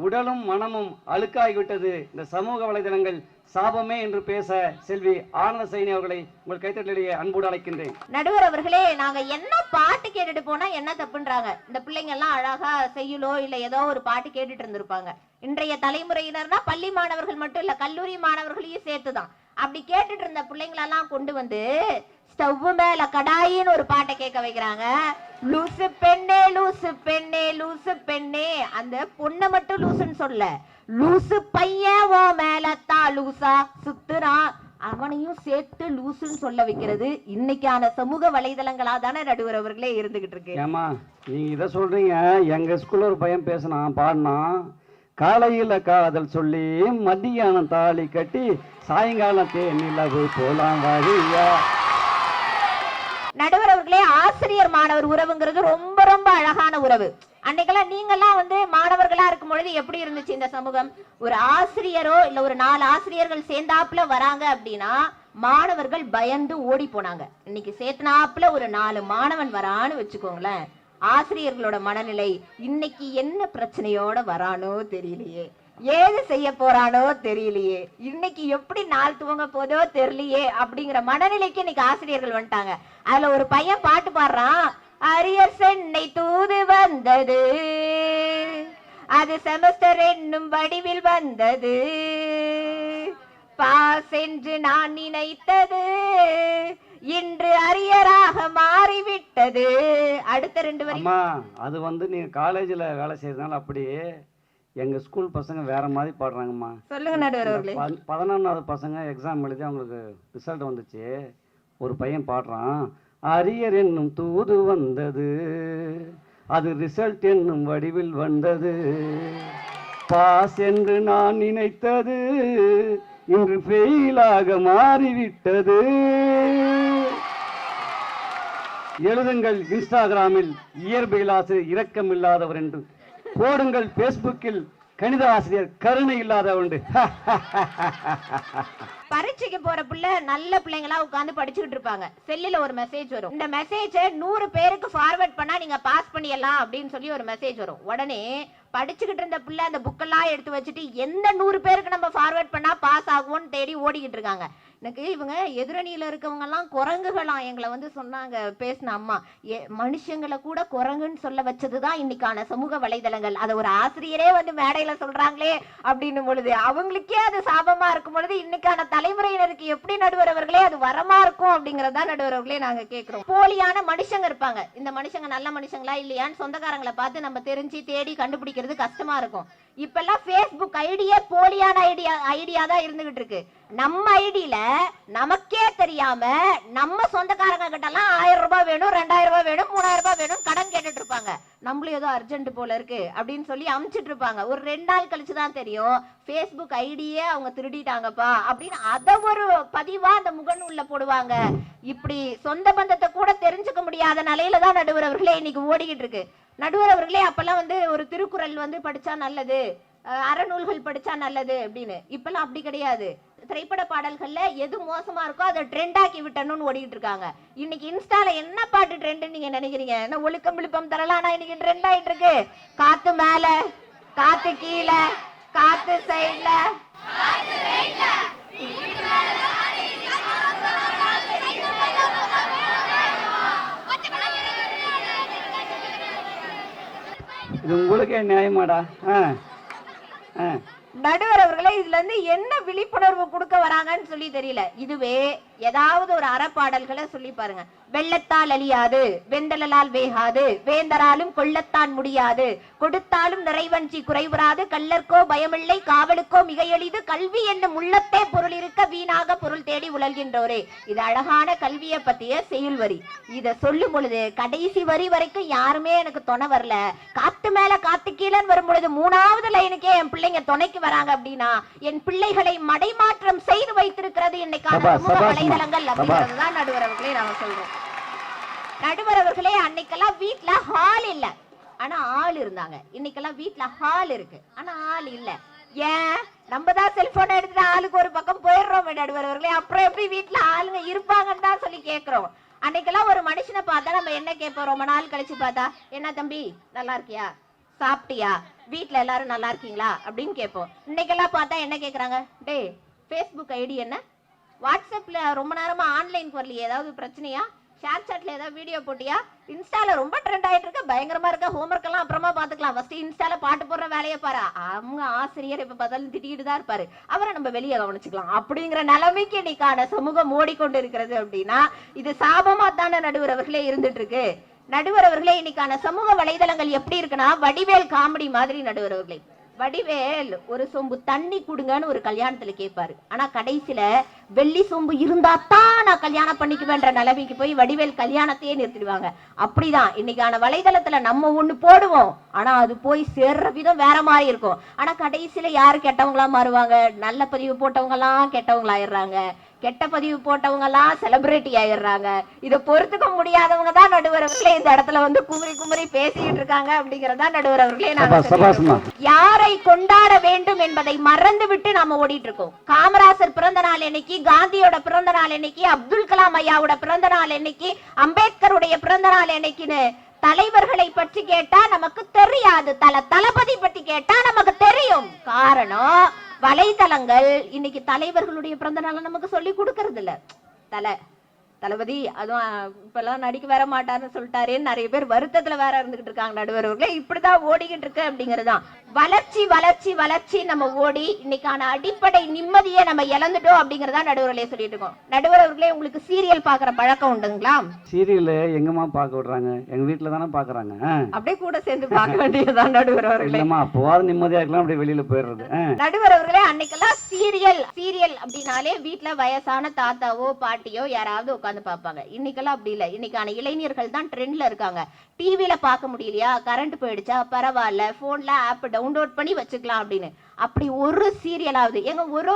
உடலும் மனமும் அழுக்காகிவிட்டது. இந்த சமூக வலைதளங்கள் சாபமே என்று பேச செல்வி ஆனந்த சைனி அவர்களை உங்கள் கைத்தட்டலிலேயே அன்போடு அழைக்கின்றேன். நடுவர் அவர்களே, நாங்க என்ன பாட்டு கேட்டுட்டு போனா என்ன தப்புன்றாங்க. இந்த பிள்ளைங்க எல்லாம் அழகா செய்யுளோ இல்ல ஏதோ ஒரு பாட்டு கேட்டுட்டு இருந்திருப்பாங்க. இன்றைய தலைமுறையினர்னா பள்ளி மாணவர்கள் மட்டும் இல்ல, கல்லூரி மாணவர்களையும் சேர்த்துதான். அப்படி கேட்டுட்டு இருந்த பிள்ளைங்களெல்லாம் கொண்டு வந்து ஸ்டவ் மேல கடாயின்னு ஒரு பாட்டை கேட்க வைக்கிறாங்க. லூசு பெண்ணே லூசு பெண்ணே லூசு பெண்ணே, அந்த பொண்ணை மட்டும் லூசுன்னு சொல்ல, லூசு பையன் ஓ மேலத்தா லூசா சுத்துறான், அவனையும் சேர்த்து லூசுன்னு சொல்ல வைக்கிறது இன்னைக்கான சமூக வலைதளங்களா தானே நடுவர் அவர்களே இருந்துகிட்டு இருக்கு. ஏமா நீங்க இதை சொல்றீங்க, எங்க ஸ்கூல்ல ஒரு பையன் பேசினான், பாடினான், காலையில காதல் சொல்லி மத்தியானம் தாலி கட்டி சாயங்காலம் தேனிலவு போலாம் வழியா. நடுவர் அவர்களே, ஆசிரியர் மாணவர் உறவுங்கிறது ரொம்ப ரொம்ப அழகான உறவு. அன்னைக்கெல்லாம் நீங்கெல்லாம் வந்து மாணவர்களா இருக்கும் பொழுது எப்படி இருந்துச்சு இந்த சமூகம்? ஒரு ஆசிரியரோ இல்ல ஒரு 4 ஆசிரியர்கள் சேர்ந்தாப்புல வராங்க அப்படின்னா மாணவர்கள் பயந்து ஓடி போனாங்க. இன்னைக்கு சேர்த்தனாப்புல ஒரு 4 மாணவன் வரான்னு வச்சுக்கோங்களேன், ஆசிரியர்களோட மனநிலை இன்னைக்கு என்ன பிரச்சனையோட வரானோ தெரியலையே, ஏது செய்ய போறானோ தெரியலையே, இன்னைக்கு எப்படி நாள் துவங்க போதோ தெரியலையே அப்படிங்கிற மனநிலைக்கு இன்னைக்கு ஆசிரியர்கள் வந்துட்டாங்க. அதுல ஒரு பையன் பாட்டு பாடுறான், அரியர் சென்னை தூது வந்தது, அது செமஸ்டர் என்னும் வடிவில் வந்தது, பாஸ் என்று நான் நினைத்தது இன்று அரியராக மாறிவிட்டது. அடுத்த 2 வரி. அது வந்து நீங்க காலேஜ்ல வேலை செய்யறதுனால அப்படியே எங்க ஸ்கூல் பசங்க வேற மாதிரி பாடுறாங்கம்மா. சொல்லுங்க நடுவர் அவர்களே. 11வது பசங்க எக்ஸாம் எழுதி அவங்களுக்கு ரிசல்ட் வந்துச்சு. ஒரு பையன் பாடுறான், அரியர் என்னும் தூது வந்தது, அது ரிசல்ட் என்னும் வடிவில் வந்தது, பாஸ் என்று நான் நினைத்தது இன்று ஃபெயிலாக மாறிவிட்டது. எழுதுங்கள் இன்ஸ்டாகிராமில் இயற்பியல் ஆசிரியர் இரக்கம் இல்லாதவர் என்று, போடுங்கள் பேஸ்புக்கில் கணித ஆசிரியர் கருணை இல்லாதவர் என்று. பரீட்சைக்கு போற பிள்ளை நல்ல பிள்ளைங்களா உட்கார்ந்து படிச்சுக்கிட்டு இருப்பாங்க. செல்லுல ஒரு மெசேஜ் வரும், இந்த மெசேஜை 100 பேருக்கு ஃபார்வர்ட் பண்ணா நீங்க பாஸ் பண்ணிடலாம் அப்படின்னு சொல்லி ஒரு மெசேஜ் வரும். உடனே படிச்சுக்கிட்டு இருந்த பிள்ளை அந்த புக்கெல்லாம் எடுத்து வச்சுட்டு எந்த 100 பேருக்கு நம்ம ஃபார்வர்ட் பண்ணா பாஸ் ஆகும்னு தேடி ஓடிக்கிட்டு இருக்காங்க. எனக்கு இவங்க எதிரணியில இருக்கவங்க எல்லாம் குரங்குகளாம் எங்களை வந்து சொன்னாங்க, பேசின அம்மா, மனுஷங்களை கூட குரங்குன்னு சொல்ல வச்சதுதான் இன்னைக்கான சமூக வலைதளங்கள். அதை ஒரு ஆசிரியரே வந்து மேடையில சொல்றாங்களே அப்படின்னும் பொழுது அவங்களுக்கே அது சாபமா இருக்கும் பொழுது இன்னைக்கான தலைமுறையினருக்கு எப்படி நடுவர் அவர்களே அது வரமா இருக்கும் அப்படிங்கறதா நடுவர் அவர்களே நாங்க கேட்கிறோம். போலியான மனுஷங்க இருப்பாங்க, இந்த மனுஷங்க நல்ல மனுஷங்களா இல்லையான்னு சொந்தக்காரங்களை பார்த்து நம்ம தெரிஞ்சு தேடி கண்டுபிடிக்கிறது கஷ்டமா இருக்கும். இப்பெல்லாம் Facebook ஐடியா போலியான ஐடியா தான் இருந்துகிட்டு இருக்கு. நம்ம ஐடியில நமக்கே தெரியாம நம்ம சொந்தக்காரங்க கிட்ட எல்லாம் 1000 ரூபாய் வேணும், 2000 ரூபாய் வேணும், 3000 ரூபாய் வேணும் கடன் கேட்டுட்டு இருப்பாங்க. நம்மளும் ஏதோ அர்ஜென்ட் போல இருக்கு அப்படின்னு சொல்லி அமுச்சிட்டு இருப்பாங்க. ஒரு 2 நாள் கழிச்சுதான் தெரியும் Facebook ஐடியே அவங்க திருடிட்டாங்கப்பா அப்படின்னு அத ஒரு பதிவா அந்த முகநூல்ல போடுவாங்க. இப்படி சொந்த பந்தத்தை கூட தெரிஞ்சுக்க முடியாத நிலையில தான் நடுவர் அவர்களே இன்னைக்கு ஓடிக்கிட்டு இருக்கு. நடுவர் அவர்களே அப்பெல்லாம் ஒரு திருக்குறள் படிச்சா நல்லது, அறநூல்கள் படிச்சா நல்லது அப்படின்னு. இப்பெல்லாம் அப்படி கிடையாது. திரைப்பட பாடல்கள்ல எது மோசமா இருக்கோ அதை ட்ரெண்ட் ஆக்கி விட்டணும்னு ஓடிட்டு இருக்காங்க. இன்னைக்கு இன்ஸ்டால என்ன பாட்டு ட்ரெண்ட் நீங்க நினைக்கிறீங்க? என்ன ஒழுக்கம் விழுப்பம் தரலாம், ஆனா இன்னைக்கு ட்ரெண்ட் ஆயிட்டு இருக்கு. காத்து மேல, காத்து கீழே, காத்து சைட்ல, இது உங்களுக்கே நியாயமாடா? நடுவர் அவர்களே இதுல இருந்து என்ன விழிப்புணர்வு கொடுக்க வராங்கன்னு சொல்லி தெரியல. இதுவே ஏதாவது ஒரு அறப்பாடல்களை சொல்லி பாருங்க. வெள்ளத்தால் அழியாது, வெந்தலால் வேகாது, வேந்தராலும் கொள்ளத்தான் முடியாது, கொடுத்தாலும் நிறைவஞ்சி குறைவராது, கள்ளர்க்கோ பயமில்லை காவலுக்கோ மிக எளிது, கல்வி என்னும் உள்ளத்தே பொருள் இருக்க வீணாக பொருள் தேடி உழல்கின்றோரே. இது அழகான கல்வியை பத்திய செயல் வரி. இத சொல்லும் பொழுது கடைசி வரி வரைக்கும் யாருமே எனக்கு துணை வரல. காத்து மேல காத்து கீழன்னு வரும் பொழுது 3வது லைனுக்கே என் பிள்ளைங்க துணைக்கு வராங்க அப்படின்னா என் பிள்ளைகளை மடைமாற்றம் செய்து வைத்திருக்கிறது இன்னைக்கான சமூக வலைதளங்கள் அப்படிங்கிறதுதான் நடுவர் அவர்களே நாம சொல்றோம். நடுவர் அவர்களே அன்னைக்கெல்லாம் வீட்டுல ஹால் இல்ல, ஆனா ஆள் இருந்தாங்க. இன்னைக்கெல்லாம் வீட்டுல ஹால் இருக்கு, ஆனா ஆள் இல்ல. ஏன்? நம்ம தான் செல்போன் எடுத்துட்டு ஆளுக்கு ஒரு பக்கம் போயிடுறோம் நடுவர் அவர்களே. அப்புறம் எப்படி வீட்டுல ஆளுங்க இருப்பாங்கன்னு தான் சொல்லி கேட்கிறோம். அன்னைக்கெல்லாம் ஒரு மனுஷனை பார்த்தா நம்ம என்ன கேட்போம்? ரொம்ப நாள் கழிச்சு பார்த்தா, என்ன தம்பி நல்லா இருக்கியா, சாப்பிட்டியா, வீட்டுல எல்லாரும் நல்லா இருக்கீங்களா அப்படின்னு கேட்போம். இன்னைக்கெல்லாம் பார்த்தா என்ன கேட்கறாங்க? டே Facebook ஐடி என்ன, வாட்ஸ்அப்ல ரொம்ப நேரமா ஆன்லைனுக்கு வரலையே, ஏதாவது பிரச்சனையா, ஷேர் சாட்ல ஏதாவது வீடியோ போட்டியா, இன்ஸ்டால ரொம்ப ட்ரெண்ட் ஆயிட்டு இருக்க, பயங்கரமா இருக்க, ஹோம்ஒர்க் எல்லாம் அப்புறமா பாத்துக்கலாம், ஃபர்ஸ்ட் இன்ஸ்டால பாட்டு போடுற வேலையை பாரு. அவங்க ஆசிரியர் இப்ப பார்த்தாலும் திட்டிட்டு தான் இருப்பாரு, அவரை நம்ம வெளியே கவனிச்சுக்கலாம் அப்படிங்கிற நிலைமைக்கு இன்னைக்கான சமூகம் ஓடிக்கொண்டு இருக்கிறது. அப்படின்னா இது சாபமா தானே நடுவர் அவர்களே இருந்துட்டு இருக்கு. நடுவர் அவர்களே இன்னைக்கான சமூக வலைதளங்கள் எப்படி இருக்குன்னா வடிவேல் காமெடி மாதிரி. நடுவர் அவர்களே வடிவேல் ஒரு சொம்பு தண்ணி குடுங்கன்னு ஒரு கல்யாணத்துல கேட்பாரு. ஆனா கடைசியில வெள்ளி சொம்பு இருந்தா தான் நான் கல்யாணம் பண்ணிக்குவேன்ற நிலைமைக்கு போய் வடிவேல் கல்யாணத்தையே நிறுத்திடுவாங்க. அப்படிதான் இன்னைக்கான வலைதளத்துல நம்ம ஒண்ணு போடுவோம், ஆனா அது போய் சேர்ற விதம் வேற மாதிரி இருக்கும். ஆனா கடைசியில யாரு கெட்டவங்களா மாறுவாங்க? நல்ல பதிவு போட்டவங்க எல்லாம் கெட்டவங்களா ஆயிடுறாங்க, கெட்ட பதிவு போட்டவங்க எல்லாம் செலிபிரிட்டி ஆயிடுறாங்க. இதை பொறுத்துக்க முடியாதவங்க தான் நடுவர் அவர்களே இந்த இடத்துல குமுறி குமுறி பேசிட்டு இருக்காங்க அப்படிங்கறதா நடுவர் அவர்களே. நாங்க யாரை கொண்டாட வேண்டும் என்பதை மறந்து விட்டு நாம ஓடிட்டு இருக்கோம். காமராசர் பிறந்த நாள் என்னைக்கு, காந்தியோட பிறந்த நாள் என்னைக்கு, அப்துல் கலாம் ஐயாவோட பிறந்த நாள் என்னைக்கு, அம்பேத்கருடைய பிறந்த நாள் என்னைக்குன்னு தலைவர்களை பற்றி கேட்டா நமக்கு தெரியாது, தளபதி பற்றி கேட்டா நமக்கு தெரியும். காரணம் வலைதளங்கள் இன்னைக்கு தலைவர்களுடைய பிறந்த நாளை நமக்கு சொல்லி கொடுக்கறது இல்ல. தளபதி அதுவும் இப்பெல்லாம் நடிக்க வர மாட்டாருன்னு சொல்லிட்டாரேன்னு நிறைய பேர் வருத்தத்துல வேற இருந்துகிட்டு இருக்காங்க நடுவர் அவர்களே. இப்படிதான் ஓடிக்கிட்டு இருக்கு அப்படிங்கறதுதான். வளர்ச்சி வளர்ச்சி வளர்ச்சி நம்ம ஓடி இன்னைக்கான அடிப்படை நிம்மதியை நம்ம இழந்துட்டோம் அப்படிங்கறதா நடுவர்களே சொல்லிட்டு இருக்கோம். நடுவர் அவர்களே உங்களுக்கு சீரியல் பாக்குற பழக்கம் உண்டுங்களா? சீரியல் எங்கம்மா பார்க்க விடுறாங்க? எங்க வீட்டுல தானே பாக்குறாங்க. அப்படியே கூட சேர்ந்து பார்க்க வேண்டியதுதான் நடுவர் அவர்களே. அப்போவாது நிம்மதியா இருக்கலாம், அப்படியே வெளியில போயிடுறது. நடுவர் அவர்களே அன்னைக்கெல்லாம் சீரியல் அப்படின்னாலே வீட்டுல வயசான தாத்தாவோ பாட்டியோ யாராவது உட்காந்து பாப்பாங்க. இன்னைக்கெல்லாம் அப்படி இல்ல. இன்னைக்கான இளைஞர்கள் தான் ட்ரெண்ட்ல இருக்காங்க. டிவில பார்க்க முடியலையா, கரண்ட் போயிடுச்சா பரவாயில்ல, போன்ல ஆப் டவுன்லோட் பண்ணி வச்சுக்கலாம் அப்படின்னு. அப்படி ஒரு சீரியலாவது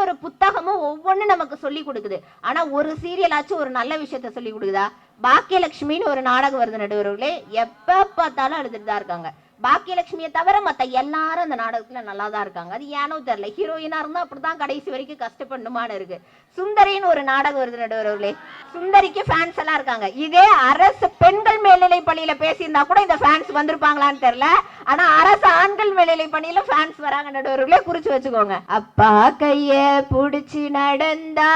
ஒரு புத்தகமும் ஒவ்வொன்னு நமக்கு சொல்லி கொடுக்குது. ஆனா ஒரு சீரியலாச்சும் ஒரு நல்ல விஷயத்த சொல்லி கொடுக்குதா? பாக்கியலட்சுமின்னு ஒரு நாடகம் வருது நடுவர்களே, எப்ப பார்த்தாலும் அழுதுட்டு தான் இருக்காங்க. பாக்கியலட்சுமியை தவிர மத்த எல்லாரும் அந்த நாடகத்துல நல்லா தான் இருக்காங்க. அது ஏனோ தெரியல, ஹீரோயினா இருந்தா அப்படிதான் கடைசி வரைக்கும் கஷ்டப்படணுமான்னு இருக்கு. சுந்தரின்னு ஒரு நாடகம் வருது நடுவர்களே, சுந்தரிக்கு ஃபேன்ஸ் எல்லாம் இருக்காங்க. இதே அரசு பெண்கள் மேல்நிலை பள்ளியில பேசியிருந்தா கூட இந்த ஃபேன்ஸ் வந்திருப்பாங்களான்னு தெரியல. ஆனா அரசு ஆண்கள் மேல்நிலை பள்ளியில ஃபேன்ஸ் வராங்க நடுவர்களே, குறிச்சு வச்சுக்கோங்க. அப்பா கைய புடிச்சு நடந்தா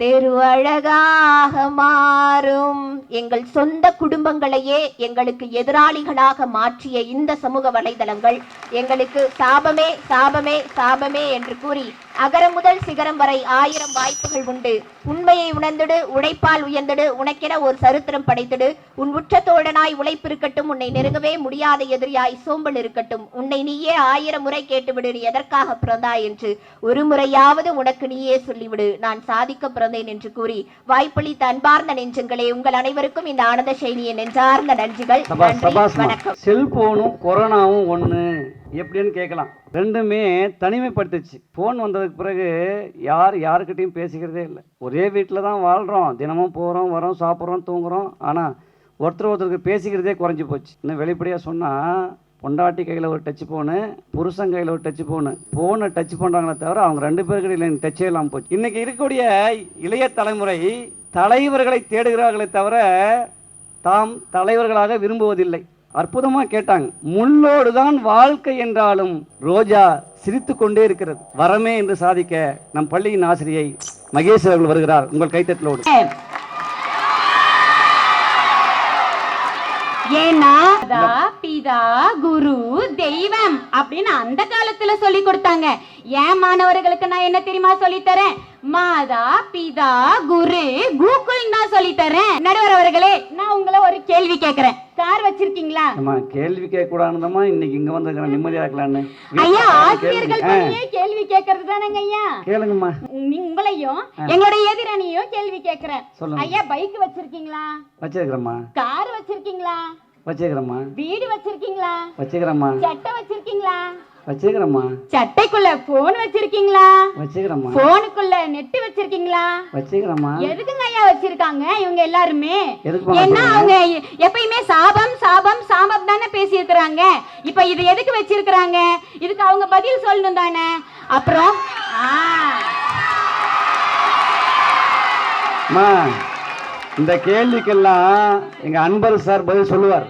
தெரு அழகாக மாறும். எங்கள் சொந்த குடும்பங்களையே எங்களுக்கு எதிராளிகளாக மாற்றிய இந்த சமூக வலைதளங்கள் எங்களுக்கு சாபமே சாபமே சாபமே என்று கூறி அகரம் முதல் சிகரம் வரை 1000 வாய்ப்புகள் உண்டு. உண்மையை உணர்ந்திடு, உழைப்பால் உயர்ந்திடு, உனக்கென ஒரு சரித்திரம் படைத்திடு. உன் உற்ற தோழனாய் உழைப்பு இருக்கட்டும், உன்னை நெருங்கவே முடியாத எதிரியாய் சோம்பல் இருக்கட்டும். உன்னை நீயே 1000 முறை கேட்டுவிடு, நீ எதற்காக பிறந்தாய் என்று. ஒரு முறையாவது உனக்கு நீயே சொல்லிவிடு, நான் சாதிக்க பிறந்தேன் என்று கூறி வாய்ப்பளித்த அன்பார்ந்த நெஞ்சங்களே, உங்கள் அனைவருக்கும் இந்த ஆனந்த ஷைனியின் நெஞ்சார்ந்த நன்றிகள். வணக்கம். செல்போனும் கொரோனாவும் ஒண்ணு எப்படின்னு கேட்கலாம். ரெண்டுமே தனிமைப்படுத்துச்சு. போன் வந்ததுக்கு பிறகு யாருக்கிட்டையும் பேசிக்கிறதே இல்லை. ஒரே வீட்டில் தான் வாழ்கிறோம், தினமும் போகிறோம் வரோம், சாப்பிட்றோம், தூங்குறோம். ஆனால் ஒருத்தருக்கு பேசிக்கிறதே குறைஞ்சி போச்சு. இன்னும் வெளிப்படையாக சொன்னால், பொண்டாட்டி கையில் ஒரு டச் ஃபோனு, புருஷன் கையில் ஒரு டச் ஃபோனை டச் பண்ணுறாங்களே தவிர அவங்க 2 பேருக்கிடையில் டச்சே இல்லாமல் போச்சு. இன்றைக்கி இருக்கக்கூடிய இளைய தலைமுறை தலைவர்களை தேடுகிறார்களே தவிர தாம் தலைவர்களாக விரும்புவதில்லை. அற்புதமா கேட்டாங்க. முள்ளோடு தான் வாழ்க்கை என்றாலும் ரோஜா சிரித்து கொண்டே இருக்கிறது. வரமே என்று சாதிக்க நம் பள்ளியின் ஆசிரியை மகேஷ் அவர்கள் வருகிறார். உங்கள் கைத்தட்டலோடு. ஏன்னா பிதா குரு தெய்வம் அப்படின்னு அந்த காலத்துல சொல்லி கொடுத்தாங்க. ஏன் மாணவர்களுக்கு நான் என்ன தெரியுமா சொல்லி தரேன்? மாதா பிதா குரு கூகுள் தான் சொல்லி தரேன். நடுவர் அவர்களே, நான் உங்களை ஒரு கேள்வி கேட்கிறேன். கார் வச்சிருக்கீங்களா? கேள்வி கேட்க கூடாதுமா, இன்னைக்கு இங்க வந்து நிம்மதியா இருக்கலாம்னு. ஐயா, ஆசிரியர்கள் பணியே கேள்வி கேட்கறது தானங்க ஐயா. கேளுங்கம்மா. உங்களையும் எங்களுடைய எதிரணியும் கேள்வி கேட்கிறேன். ஐயா, பைக் வச்சிருக்கீங்களா? வச்சிருக்கிறேம்மா. கார் வச்சிருக்கீங்களா? வச்சிருக்கிறேம்மா. வீடு வச்சிருக்கீங்களா? வச்சிருக்கிறேம்மா. சட்டை வச்சிருக்கீங்களா? வச்சிருக்கிறேம்மா. சட்டைக்குள்ள போன் வச்சிருக்கீங்களா? வச்சிருக்கிறேம்மா. போனுக்குள்ள நெட் வச்சிருக்கீங்களா? வச்சிருக்கிறேம்மா. எதுக்குங்க ஐயா வச்சிருக்காங்க இவங்க எல்லாருமே? எதுக்கு? ஏன்னா அவங்க எப்பயுமே சாபம் சாபம் சாபம் தானே பேசி இருக்கிறாங்க. இப்ப இது எதுக்கு வச்சிருக்கிறாங்க? இதுக்கு அவங்க பதில் சொல்லணும் தானே. அப்புறம் இந்த கேள்விக்கெல்லாம் எங்க அன்பர் சார் பதில் சொல்லுவார்.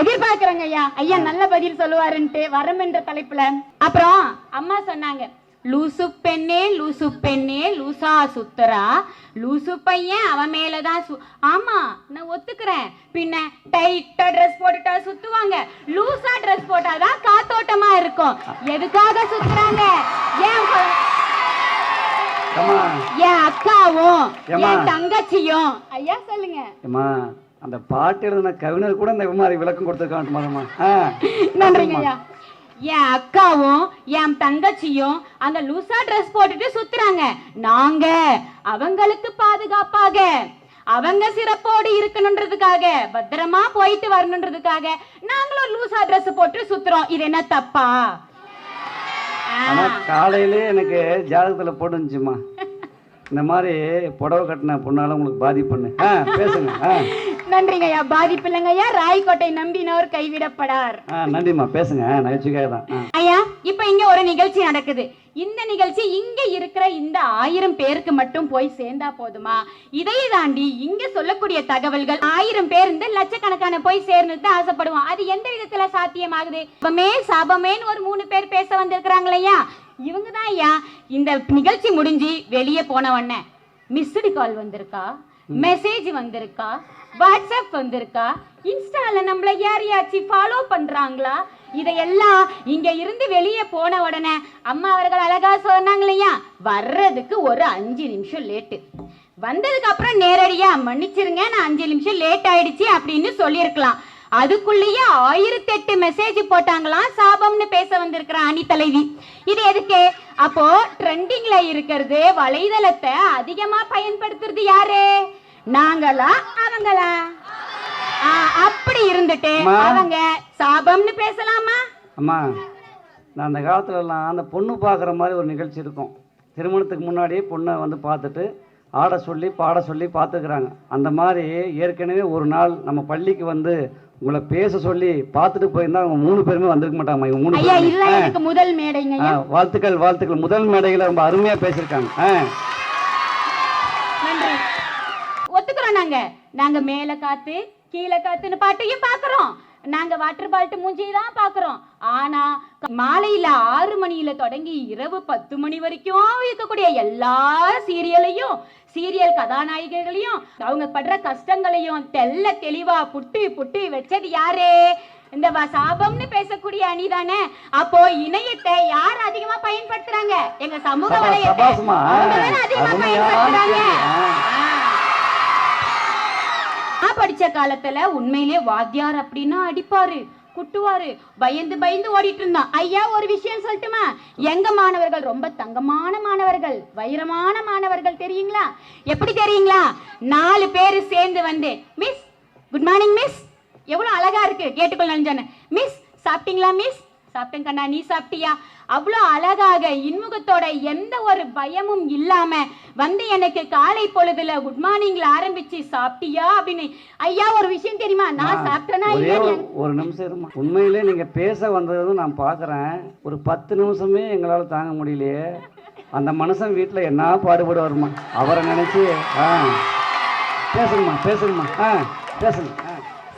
எதிர்பார்க்கிறேங்க ஐயா. ஐயா நல்ல பதில் சொல்லுவாருன்ட்டு வரம் என்ற தலைப்புல. அப்புறம் அம்மா சொன்னாங்க, லூசு பெண்ணே லூசு பெண்ணே லூசா சுத்துறா, லூசு பையன் அவன் மேலதான் ஆமா, நான் ஒத்துக்கிறேன். பின்ன டைட்டா ட்ரெஸ் போட்டுட்டா சுத்துவாங்க, லூசா ட்ரெஸ் போட்டாதான் காத்தோட்டமா இருக்கும். எதுக்காக சுத்துறாங்க? என் அக்காவும் என் தங்கச்சியும். ஐயா சொல்லுங்க. அந்த பாட்டு எழுதின கவிஞர் கூட இந்த மாதிரி விளக்கம் கொடுத்துருக்காங்க. நன்றிங்க ஐயா. என் அக்காவும் என் தங்கச்சியும் அந்த லூசா ட்ரெஸ் போட்டுட்டு சுத்துறாங்க. நாங்க அவங்களுக்கு பாதுகாப்பாக, அவங்க சிறப்போடு இருக்கணுன்றதுக்காக, பத்திரமா போயிட்டு வரணுன்றதுக்காக நாங்களும் லூசா ட்ரெஸ் போட்டு சுத்துறோம். இது என்ன தப்பா? காலையிலே எனக்கு ஜாதகத்துல போட்டுச்சுமா, இந்த மாதிரி புடவை கட்டின பொண்ணால உங்களுக்கு பாதிப்புன்னு. பேசுங்க. நன்றிங்க ஐயா. பாதிப்பு இல்லைங்க ஐயா. ராய்கோட்டை நம்பினவர் கைவிடப்படார். நன்றிமா, பேசுங்க. நகைச்சுக்காக தான் ஐயா. இப்ப இங்க ஒரு நிகழ்ச்சி நடக்குது. இந்த நிகழ்ச்சி இங்க இருக்கிற இந்த 1000 பேருக்கு மட்டும் போய் சேர்ந்தா போதுமா? இதை தாண்டி இங்க சொல்லக்கூடிய தகவல்கள் 1000 பேர் இந்த லட்சக்கணக்கான போய் சேர்ந்து ஆசைப்படுவோம். அது எந்த விதத்துல சாத்தியமாகுது? சாபமேன்னு ஒரு 3 பேர் பேச வந்திருக்கிறாங்களையா, இவங்க தான் ஐயா. இந்த நிகழ்ச்சி முடிஞ்சு வெளியே போனவண்ண மிஸ்டு கால் வந்திருக்கா, மெசேஜ் வந்திருக்கா, வாட்ஸ்அப் வந்திருக்கா, இன்ஸ்டால நம்மள யாரையாச்சும் ஃபாலோ பண்றாங்களா? இதையெல்லாம் இங்க இருந்து வெளியே போன உடனே அம்மா அவர்கள் அழகா சொன்னாங்க இல்லையா, வர்றதுக்கு ஒரு 5 நிமிஷம் லேட்டு. வந்ததுக்கு அப்புறம் நேரடியா மன்னிச்சிருங்க, நான் 5 நிமிஷம் லேட் ஆயிடுச்சு அப்படின்னு சொல்லியிருக்கலாம். அதுக்குள்ளேயே 1008 மெசேஜ் போட்டாங்களாம். சாபம்னு பேச வந்திருக்கிற அணி தலைவி. இது எதுக்கு? அப்போ ட்ரெண்டிங்ல இருக்கிறது வலைதளத்தை அதிகமா பயன்படுத்துறது யாரு? நாங்களா அவங்களா? அப்படி இருந்துட்டு அவங்க சாபம்னு பேசலாமா? அம்மா, நான் அந்த காலத்துல எல்லாம் அந்த பொண்ணு பார்க்குற மாதிரி ஒரு நிகழ்ச்சி இருக்கும். திருமணத்துக்கு முன்னாடியே பொண்ணை வந்து பார்த்துட்டு ஆட சொல்லி பாட சொல்லி பார்த்துக்கிறாங்க. அந்த மாதிரி ஏற்கனவே ஒரு நாள் நம்ம பள்ளிக்கு வந்து உங்களை பேச சொல்லி பார்த்துட்டு போயிருந்தா அவங்க 3 பேருமே வந்திருக்க மாட்டாங்க. இவங்க 3 பேரும் முதல் மேடைங்க. வாழ்த்துக்கள் வாழ்த்துக்கள். முதல் மேடைகளை ரொம்ப அருமையா பேசியிருக்காங்க. நன்றி. ஒத்துக்கிறோம். நாங்க மேல காத்து கீழே காத்துன்னு பாட்டையும் பாக்குறோம். நாங்க வாட்டர் பால்ட் மூஞ்சியை தான் பாக்குறோம். ஆனா மாலையில 6 மணியில தொடங்கி இரவு 10 மணி வரைக்கும் இருக்கக்கூடிய எல்லா சீரியலையும், சீரியல் கதாநாயகிகளையும், அவங்க படுற கஷ்டங்களையும் தெல்ல தெளிவா புட்டு புட்டு வச்சது யாரு? இந்த சாபம்னு பேசக்கூடிய அணிதானே. அப்போ இணையத்தை யார் அதிகமா பயன்படுத்த பயன்படுத்துறாங்க. எங்க சமூக சபாஸ், வலையத்தை சபாஸ்மா. அவங்க தானே அதிகமா அருமையான பயன்படுத்துறாங்க. கேள்வி. நான் படிச்ச காலத்துல உண்மையிலேயே வாத்தியார் அப்படின்னா அடிப்பாரு, குட்டுவாரு, பயந்து பயந்து ஓடிட்டு இருந்தான். ஐயா ஒரு விஷயம் சொல்லட்டுமா? எங்க மாணவர்கள் ரொம்ப தங்கமான மாணவர்கள், வைரமான மாணவர்கள் தெரியுங்களா? எப்படி தெரியுங்களா? 4 பேர் சேர்ந்து வந்து, மிஸ் குட் மார்னிங் மிஸ், எவ்வளவு அழகா இருக்கு கேட்டுக்கொள்ள நினைச்சானே, மிஸ் சாப்பிட்டீங்களா மிஸ்? சாப்பிட்டேன் கண்ணா, நீ சாப்பிட்டியா? அவ்வளோ அழகாக இன்முகத்தோட எந்த ஒரு பயமும் இல்லாம வந்து எனக்கு காலை பொழுதுல குட் மார்னிங்ல ஆரம்பிச்சு சாப்பிட்டியா அப்படின்னு. ஐயா ஒரு விஷயம் தெரியுமா? நான் சாப்பிட்டேனா ஒரே இல்லையா? ஒரு நிமிஷம் இருமா. உண்மையிலே நீங்க பேச வந்ததும் நான் பாக்குறேன். ஒரு 10 நிமிஷமே எங்களால தாங்க முடியலையே. அந்த மனுஷன் வீட்டுல என்ன பாடுபடுவாருமா? அவரை நினைச்சு பேசணுமா பேசணுமா பேசணும்.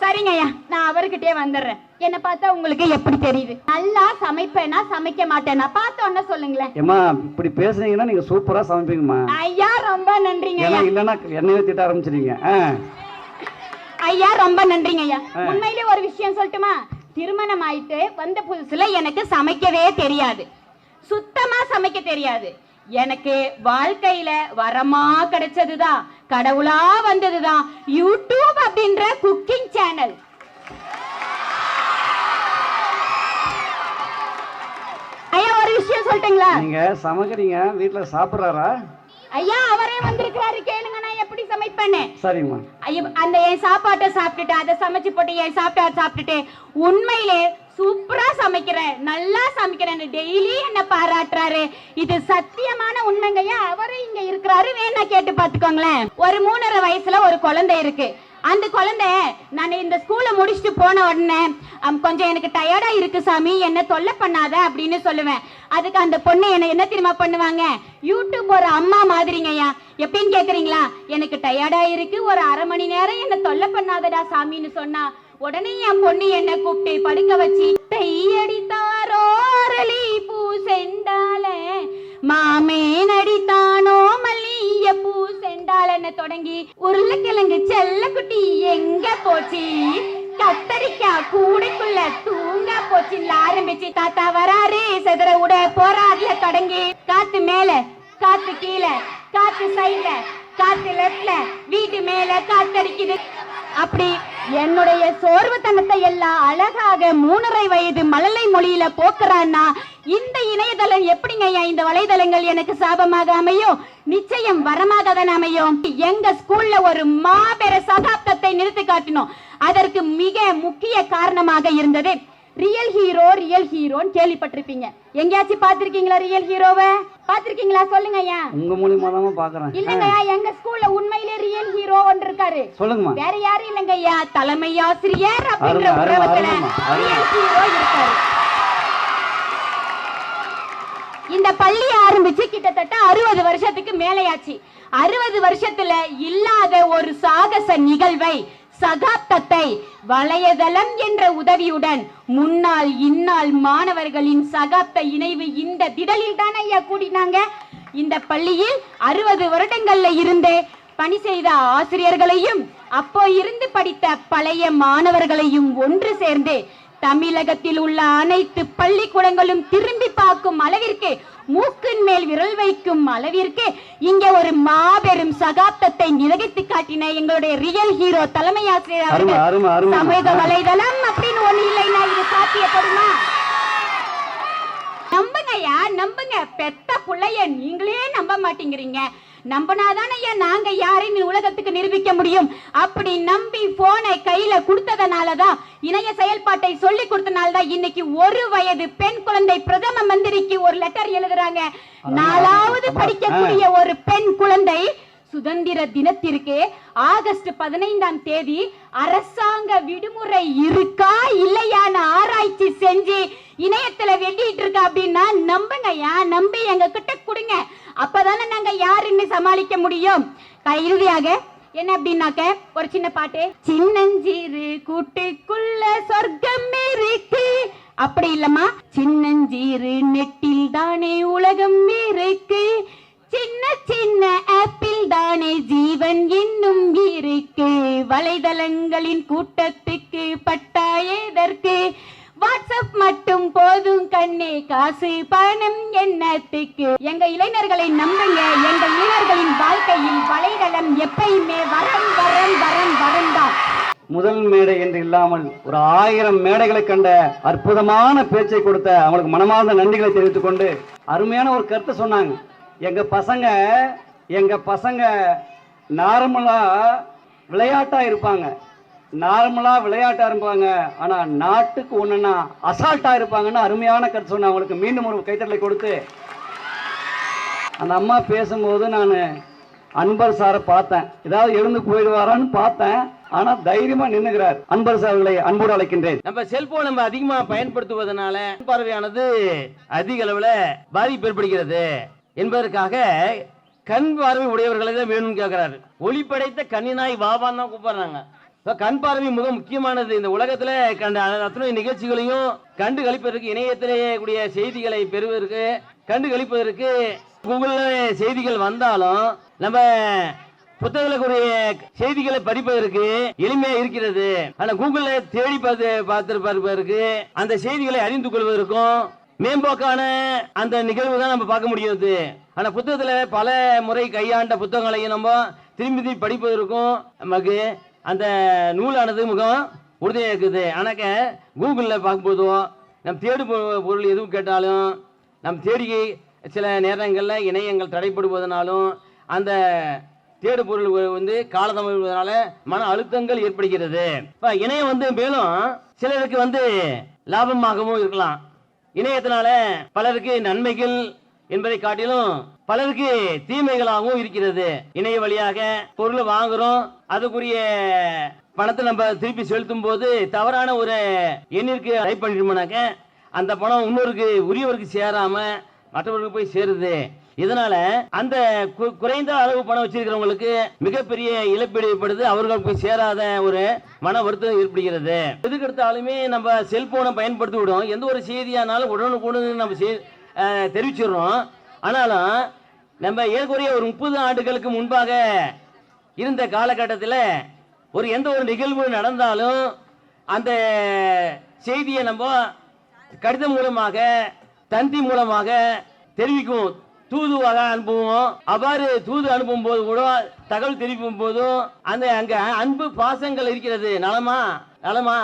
சரிங்க ஐயா, நான் அவர்கிட்டே வந்துடுறேன். என்ன பார்த்தா உங்களுக்கு எப்படி தெரியுது? நல்லா சமைப்பேனா சமைக்க மாட்டேனா பார்த்த உடனே சொல்லுங்களேன். ஏமா இப்படி பேசுனீங்கன்னா நீங்க சூப்பரா சமைப்பீங்கம்மா. ஐயா ரொம்ப நன்றிங்க ஐயா. இல்லைன்னா என்னையே திட்ட ஆரம்பிச்சிருங்க. ஐயா ரொம்ப நன்றிங்க ஐயா. உண்மையிலே ஒரு விஷயம் சொல்லட்டுமா? திருமணம் ஆயிட்டு வந்த புதுசுல எனக்கு சமைக்கவே தெரியாது, சுத்தமா சமைக்க தெரியாது. எனக்கு வாழ்க்கையில வரமா கிடைச்சதுதான், கடவுளா வந்ததுதான் யூடியூப் அப்படின்ற குக்கிங் சேனல். ஐயா ஒரு விஷயம் சொல்லிட்டீங்களா? நீங்க சமைக்கிறீங்க, வீட்டுல சாப்பிடுறாரா? ஐயா அவரே வந்திருக்கிறாரு, கேளுங்க நான் எப்படி சமைப்பேன்னு. சரிம்மா. ஐயா அந்த என் சாப்பாட்டை சாப்பிட்டுட்டு அதை சமைச்சு போட்டு என் சாப்பிட்டுட்டு உண்மையிலே சூப்பரா சமைக்கிறேன், நல்லா சமைக்கிறேன்னு டெய்லி என்ன பாராட்டுறாரு. இது சத்தியமான உண்மைங்கய்யா. அவரே இங்க இருக்கிறாரு, வேணா கேட்டு பாத்துக்கோங்களேன். ஒரு 3.5 வயசுல ஒரு குழந்தை இருக்கு. அந்த குழந்தை நான் இந்த ஸ்கூல்ல முடிச்சுட்டு போன உடனே கொஞ்சம் எனக்கு டயர்டா இருக்கு சாமி, என்ன தொல்லை பண்ணாத அப்படின்னு சொல்லுவேன். அதுக்கு அந்த பொண்ணு என்ன தெரியுமா பண்ணுவாங்க? யூடியூப் ஒரு அம்மா மாதிரிங்கய்யா. எப்படின்னு கேக்குறீங்களா? எனக்கு டயர்டா இருக்கு, ஒரு 1/2 மணி நேரம் என்ன தொல்லை பண்ணாதடா சாமின்னு சொன்னா உடனே என் பொண்ணு என்ன கூப்பிட்டு படுக்க வச்சு தையடித்தாரோ அரளி பூ செண்டால மாமே நடித்தானோ மல்லிய பூ செண்டாலன்னு தொடங்கி உருளைக்கிழங்கு செல்லக்குட்டி எங்க போச்சு, கத்தரிக்காய் கூடைக்குள்ள தூங்க போச்சுன்னு ஆரம்பிச்சு தாத்தா வராரு செதற உட போராடுல தொடங்கி காத்து மேல காத்து கீழே காத்து சைட்ல காத்து லெப்ட்ல வீட்டு மேல காத்தடிக்குது. அப்படி என்னுடைய சோர்வுத்தனத்தை எல்லாம் அழகாக 3.5 வயது மழலை மொழியில போக்குறான்னா இந்த இணையதளம் எப்படிங்க? இந்த வலைதளங்கள் எனக்கு சாபமாக அமையும், நிச்சயம் வரமாக தான் அமையும். எங்க ஸ்கூல்ல ஒரு மாபெரும் சகாப்தத்தை நிறுத்தி காட்டினோம். அதற்கு மிக முக்கிய காரணமாக இருந்தது ரியல் ஹீரோன்னு கேள்விப்பட்டிருப்பீங்க. எங்கேயாச்சும் பாத்திருக்கீங்களா? ரியல் ஹீரோவை பாத்திருக்கீங்களா? சொல்லுங்க ஐயா. உங்க மூலியமா தான் பாக்குறேன். இல்லங்க எங்க ஸ்கூல்ல உண்மையிலே ரியல் ஹீரோ ஒன்று இருக்காரு. சொல்லுங்கம்மா. வேற யாரும் இல்லங்க ஐயா, தலைமை ஆசிரியர் அப்படின்ற உறவுல ரியல் ஹீரோ இருக்காரு. இந்த பள்ளி ஆரம்பிச்சு கிட்டத்தட்ட 60 வருஷத்துக்கு மேலையாச்சு. 60 வருஷத்துல இல்லாத ஒரு சாகச நிகழ்வை, சகாப்தத்தை வலையதளம் என்ற உதவியுடன் முன்னாள் இந்நாள் மாணவர்களின் சகாப்த இணைவு இந்த திடலில் தான் ஐயா கூடினாங்க. இந்த பள்ளியில் 60 வருடங்கள்ல இருந்து பணி செய்த ஆசிரியர்களையும் அப்போ இருந்து படித்த பழைய மாணவர்களையும் ஒன்று சேர்ந்து தமிழகத்தில் உள்ள அனைத்து பள்ளிக்கூடங்களும் திரும்பி பார்க்கும் அளவிற்கு, மூக்கின் மேல் விரல் வைக்கும் அளவிற்கு இங்கே ஒரு மாபெரும் சகாப்தத்தை நிகழ்த்தி காட்டின எங்களுடைய ரியல் ஹீரோ தலைமை ஆசிரியர். சமூக வலைதளம் அப்படின்னு ஒண்ணு இல்லைன்னா இது சாத்தியப்படுமா? நம்புங்கய்யா, நம்புங்க. பெத்த புள்ளைய நீங்களே நம்ப மாட்டேங்கிறீங்க. நம்பினாதானே நாங்க யாரையும் உலகத்துக்கு நிரூபிக்க முடியும். அப்படி நம்பி போனை கையில கொடுத்ததனாலதான், இணைய செயல்பாட்டை சொல்லி கொடுத்தனாலதான் இன்னைக்கு 1 வயது பெண் குழந்தை பிரதம மந்திரிக்கு ஒரு லெட்டர் எழுதுறாங்க. 4வது படிக்கக்கூடிய ஒரு பெண் குழந்தை சுதந்திர தினத்திற்கு ஆகஸ்ட் 15ஆம் தேதி அரசாங்க விடுமுறை இருக்கா இல்லையான்னு ஆராய்ச்சி செஞ்சு இணையத்துல வெட்டிட்டு இருக்கா அப்படின்னா நம்புங்கய்யா, நம்பி எங்க கிட்ட கொடுங்க. அப்பதானே நாங்க யாருன்னு சமாளிக்க முடியும். இறுதியாக என்ன அப்படின்னாக்க ஒரு சின்ன பாட்டு, சின்னஞ்சீரு கூட்டுக்குள்ள சொர்க்கம் இருக்கு, அப்படி இல்லம்மா, சின்னஞ்சீரு நெட்டில் தானே உலகம் இருக்கு, சின்ன சின்ன ஆப்பிள் தானே ஜீவன் இன்னும் இருக்கு, வலைதளங்களின் கூட்டத்துக்கு பட்டாயதற்கு வாட்ஸ்அப் மட்டும் போதும் கண்ணே, காசு பணம் என்னத்துக்கு. எங்க இளைஞர்களை நம்புங்க, எங்கள் இளைஞர்களின் வாழ்க்கையில் வலைதளம் எப்பயுமே வரம் வரம் வரம் வரம் தான். முதல் மேடை என்று இல்லாமல் ஒரு 1000 மேடைகளை கண்ட அற்புதமான பேச்சை கொடுத்த அவங்களுக்கு மனமார்ந்த நன்றிகளை தெரிவித்துக் கொண்டு அருமையான ஒரு கருத்தை சொன்னாங்க. எங்க பசங்க நார்மலா விளையாட்டா இருப்பாங்க, ஆனா நாட்டுக்கு ஒண்ணுன்னா அசால்ட்டா இருப்பாங்கன்னு அருமையான கருத்து சொன்னாங்க. அவங்களுக்கு மீண்டும் ஒரு கைத்தட்டலை கொடுத்து அந்த அம்மா பேசும்போது நான் அன்பர் சாரை பார்த்தேன், ஏதாவது எழுந்து போயிடுவாரான்னு பார்த்தேன். ஆனா தைரியமா நின்னுகிறார். அன்பர் சார் அவர்களை அன்போடு அழைக்கின்றேன். நம்ம செல்போன் நம்ம அதிகமா பயன்படுத்துவதனால பார்வையானது அதிக அளவுல பாதிப்பு ஏற்படுகிறது என்பதற்காக கண் பார்வை உடையவர்களை தான் வேணும்னு கேட்கிறாரு. ஒளி படைத்த கண்ணினாய் வாவான்னு தான் கூப்பிடுறாங்க. கண் பார்வை மிக முக்கியமானது. இந்த உலகத்துல கண்ட அத்தனை நிகழ்ச்சிகளையும் கண்டு கழிப்பதற்கு, இணையத்திலேயே கூடிய செய்திகளை பெறுவதற்கு, கண்டு கழிப்பதற்கு கூகுள்ல செய்திகள் வந்தாலும் நம்ம புத்தகங்களுக்குரிய செய்திகளை படிப்பதற்கு எளிமையா இருக்கிறது. ஆனா கூகுள்ல தேடி பார்ப்பதற்கு அந்த செய்திகளை அறிந்து கொள்வதற்கும் மேம்போக்கான அந்த நிகழ்வு தான் நம்ம பார்க்க முடியாது. ஆனா புத்தகத்துல பல முறை கையாண்ட புத்தகங்களையும் நம்ம திரும்பி படிப்பதற்கும் நமக்கு அந்த நூலானது முகம் உறுதியாக இருக்குது. ஆனாக்க கூகுள்ல பார்க்கும்போதும் நம்ம தேடு பொருள் எதுவும் கேட்டாலும் நம் தேடி சில நேரங்களில் இணையங்கள் தடைப்படுவதனாலும் அந்த தேடு பொருள் வந்து காலதாமதனால மன அழுத்தங்கள் ஏற்படுகிறது. இணையம் வந்து மேலும் சிலருக்கு வந்து லாபமாகவும் இருக்கலாம். இணையத்தினால பலருக்கு நன்மைகள் என்பதை காட்டிலும் பலருக்கு தீமைகளாகவும் இருக்கிறது. இணைய வழியாக பொருள் வாங்குறோம், அதுக்குரிய பணத்தை நம்ம திருப்பி செலுத்தும் போது தவறான ஒரு எண்ணிற்கு டைப் பண்ணிட்டோம்னாக்க அந்த பணம் இன்னொருக்கு உரியவருக்கு சேராம மற்றவர்களுக்கு போய் சேருது. இதனால அந்த குறைந்த அளவு பணம் வச்சிருக்கிறவங்களுக்கு மிகப்பெரிய இழப்பீடு ஏற்படுது. அவர்கள் போய் சேராத ஒரு மன வருத்தம் ஏற்படுகிறது. எதுக்கெடுத்தாலுமே நம்ம செல்போனை பயன்படுத்தி விடும். எந்த ஒரு செய்தியானாலும் உடனுக்குடன் நம்ம தெரிவிச்சிடுறோம். ஆனாலும் நம்ம ஏற்குறைய ஒரு 30 ஆண்டுகளுக்கு முன்பாக இருந்த காலகட்டத்தில் எந்த ஒரு நிகழ்வு நடந்தாலும் அந்த செய்தியை நம்ம கடிதம் மூலமாக, தந்தி மூலமாக தெரிவிக்கும், தூதுவாக அனுப்புவோம். அவ்வாறு தூது அனுப்பும் போது கூட தகவல் தெரிவிக்கும் போதும் அந்த அங்க அன்பு பாசங்கள் இருக்கிறது. நலமா நலமா,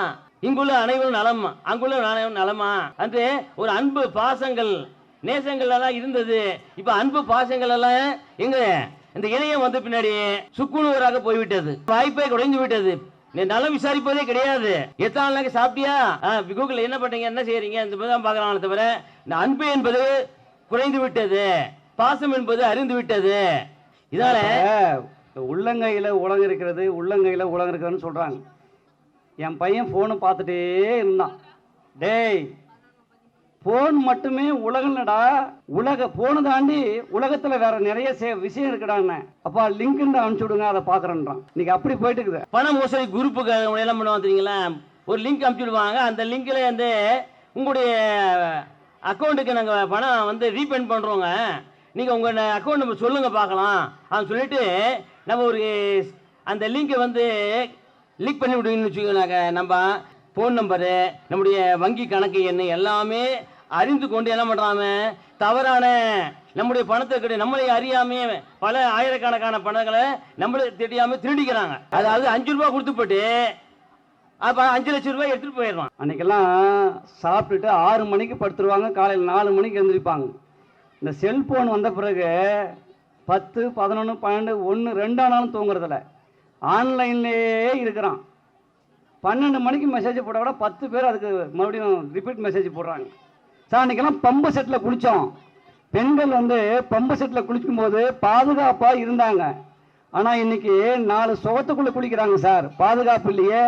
இங்குள்ள அனைவரும் நலம், அங்குள்ள அனைவரும் நலமா, அந்த ஒரு அன்பு பாசங்கள் நேசங்கள் எல்லாம் இருந்தது. இப்ப அன்பு பாசங்கள் எல்லாம் எங்க இந்த இணையம் வந்த பின்னாடி சுக்குநூறாக போய்விட்டது, வாய்ப்பே குறைந்து விட்டது. நலம் விசாரிப்பதே கிடையாது. எத்தனை நாளைக்கு சாப்பிட்டியா, கூகுள் என்ன பண்றீங்க, என்ன செய்யறீங்க, இந்த தான் பாக்குறாங்க. தவிர இந்த அன்பு என்பது குறைந்து விட்டது, பாசம் என்பது அறிந்து விட்டது. இதனால உள்ளங்கையில உலகம் இருக்கிறது, உள்ளங்கையில உலகம் இருக்கிறதுன்னு சொல்றாங்க. என் பையன் போனை பார்த்துட்டே இருந்தான். டேய், போன் மட்டுமே உலகம் இல்லடா, போனை தாண்டி உலகத்துல வேற நிறைய விஷயம் இருக்குடான்னு. அப்பா லிங்க் அனுப்பிச்சு விடுங்க, அதை பாக்குறேன்றான். இன்னைக்கு அப்படி போயிட்டு இருக்குது. பண மோசடி குரூப்புக்கு என்ன பண்ணுவாங்க தெரியுங்களா, ஒரு லிங்க் அனுப்பிச்சு விடுவாங்க. அந்த லிங்க்ல வந்து உங்களுடைய அக்கௌண்ட்டுக்கு நாங்கள் பணம் வந்து ரீபேண்ட் பண்ணுறோங்க, நீங்கள் உங்கள் அக்கௌண்ட் நம்பர் சொல்லுங்கள் பார்க்கலாம் அப்படின்னு சொல்லிட்டு நம்ம ஒரு அந்த லிங்கை வந்து லீக் பண்ணி விடுவீங்கன்னு வச்சுக்கோங்க. நம்ம ஃபோன் நம்பரு, நம்முடைய வங்கி கணக்கு எண்ணு எல்லாமே அறிந்து கொண்டு என்ன பண்ணுறாம தவறான நம்முடைய பணத்தை நம்மளே அறியாமே பல ஆயிரக்கணக்கான பணங்களை நம்மளே தெரியாமல் திருடிக்கிறாங்க. அதாவது 5 ரூபா கொடுத்து போட்டு அப்போ 5 லட்சம் ரூபாய் எடுத்துட்டு போயிடுவான். அன்னைக்கெல்லாம் சாப்பிட்டுட்டு 6 மணிக்கு படுத்துருவாங்க, காலையில் 4 மணிக்கு எழுந்திருப்பாங்க. இந்த செல்போன் வந்த பிறகு 10, 11, 12, 1, 2 ஆனாலும் தூங்குறதில்ல, ஆன்லைன்லேயே இருக்கிறான். 12 மணிக்கு மெசேஜ் போட விட 10 பேர் அதுக்கு மறுபடியும் ரிப்பீட் மெசேஜ் போடுறாங்க. சார் அன்னைக்கெல்லாம் பம்பு செட்டில் குளித்தோம். பெண்கள் வந்து பம்பு செட்டில் குளிக்கும் போது பாதுகாப்பாக இருந்தாங்க. ஆனால் இன்னைக்கு 4 சுகத்துக்குள்ளே குளிக்கிறாங்க சார், பாதுகாப்பு இல்லையே.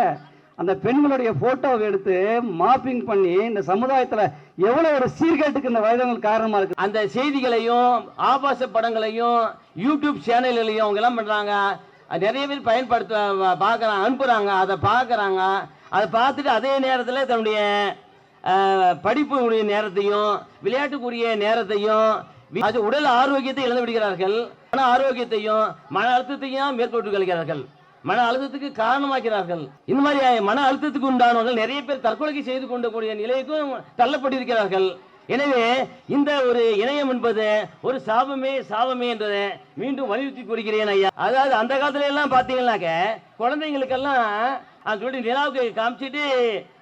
அந்த பெண்களுடைய போட்டோவை எடுத்து மாப்பிங் பண்ணி இந்த சமுதாயத்தில் எவ்வளோ ஒரு சீர்கேட்டுக்கு இந்த வயதங்கள் காரணமாக இருக்கு. அந்த செய்திகளையும் ஆபாச படங்களையும் யூடியூப் சேனல்களையும் அவங்க எல்லாம் பண்ணுறாங்க. நிறைய பேர் பயன்படுத்த பார்க்குறாங்க, அனுப்புகிறாங்க, அதை பார்க்குறாங்க. அதை பார்த்துட்டு அதே நேரத்தில் தன்னுடைய படிப்புடைய நேரத்தையும் விளையாட்டுக்குரிய நேரத்தையும் அது உடல் ஆரோக்கியத்தை இழந்து விடுகிறார்கள், மன ஆரோக்கியத்தையும் மன அழுத்தத்தையும் மேற்கொண்டு கழிக்கிறார்கள். மன அழுத்தத்துக்கு காரணமாக்கிறார்கள். இந்த மாதிரி மன அழுத்தத்துக்கு உண்டானவர்கள் நிறைய பேர் தற்கொலைக்கு செய்து கொண்டக்கூடிய நிலைக்கும் தள்ளப்பட்டிருக்கிறார்கள். எனவே இந்த ஒரு இணையம் என்பது ஒரு சாபமே என்றதை மீண்டும் வலியுறுத்தி கூறுகிறேன் ஐயா. அதாவது அந்த காலத்துல எல்லாம் பாத்தீங்கன்னாக்க குழந்தைங்களுக்கெல்லாம் சொல்லிட்டு நிலாவுக்கு காமிச்சிட்டு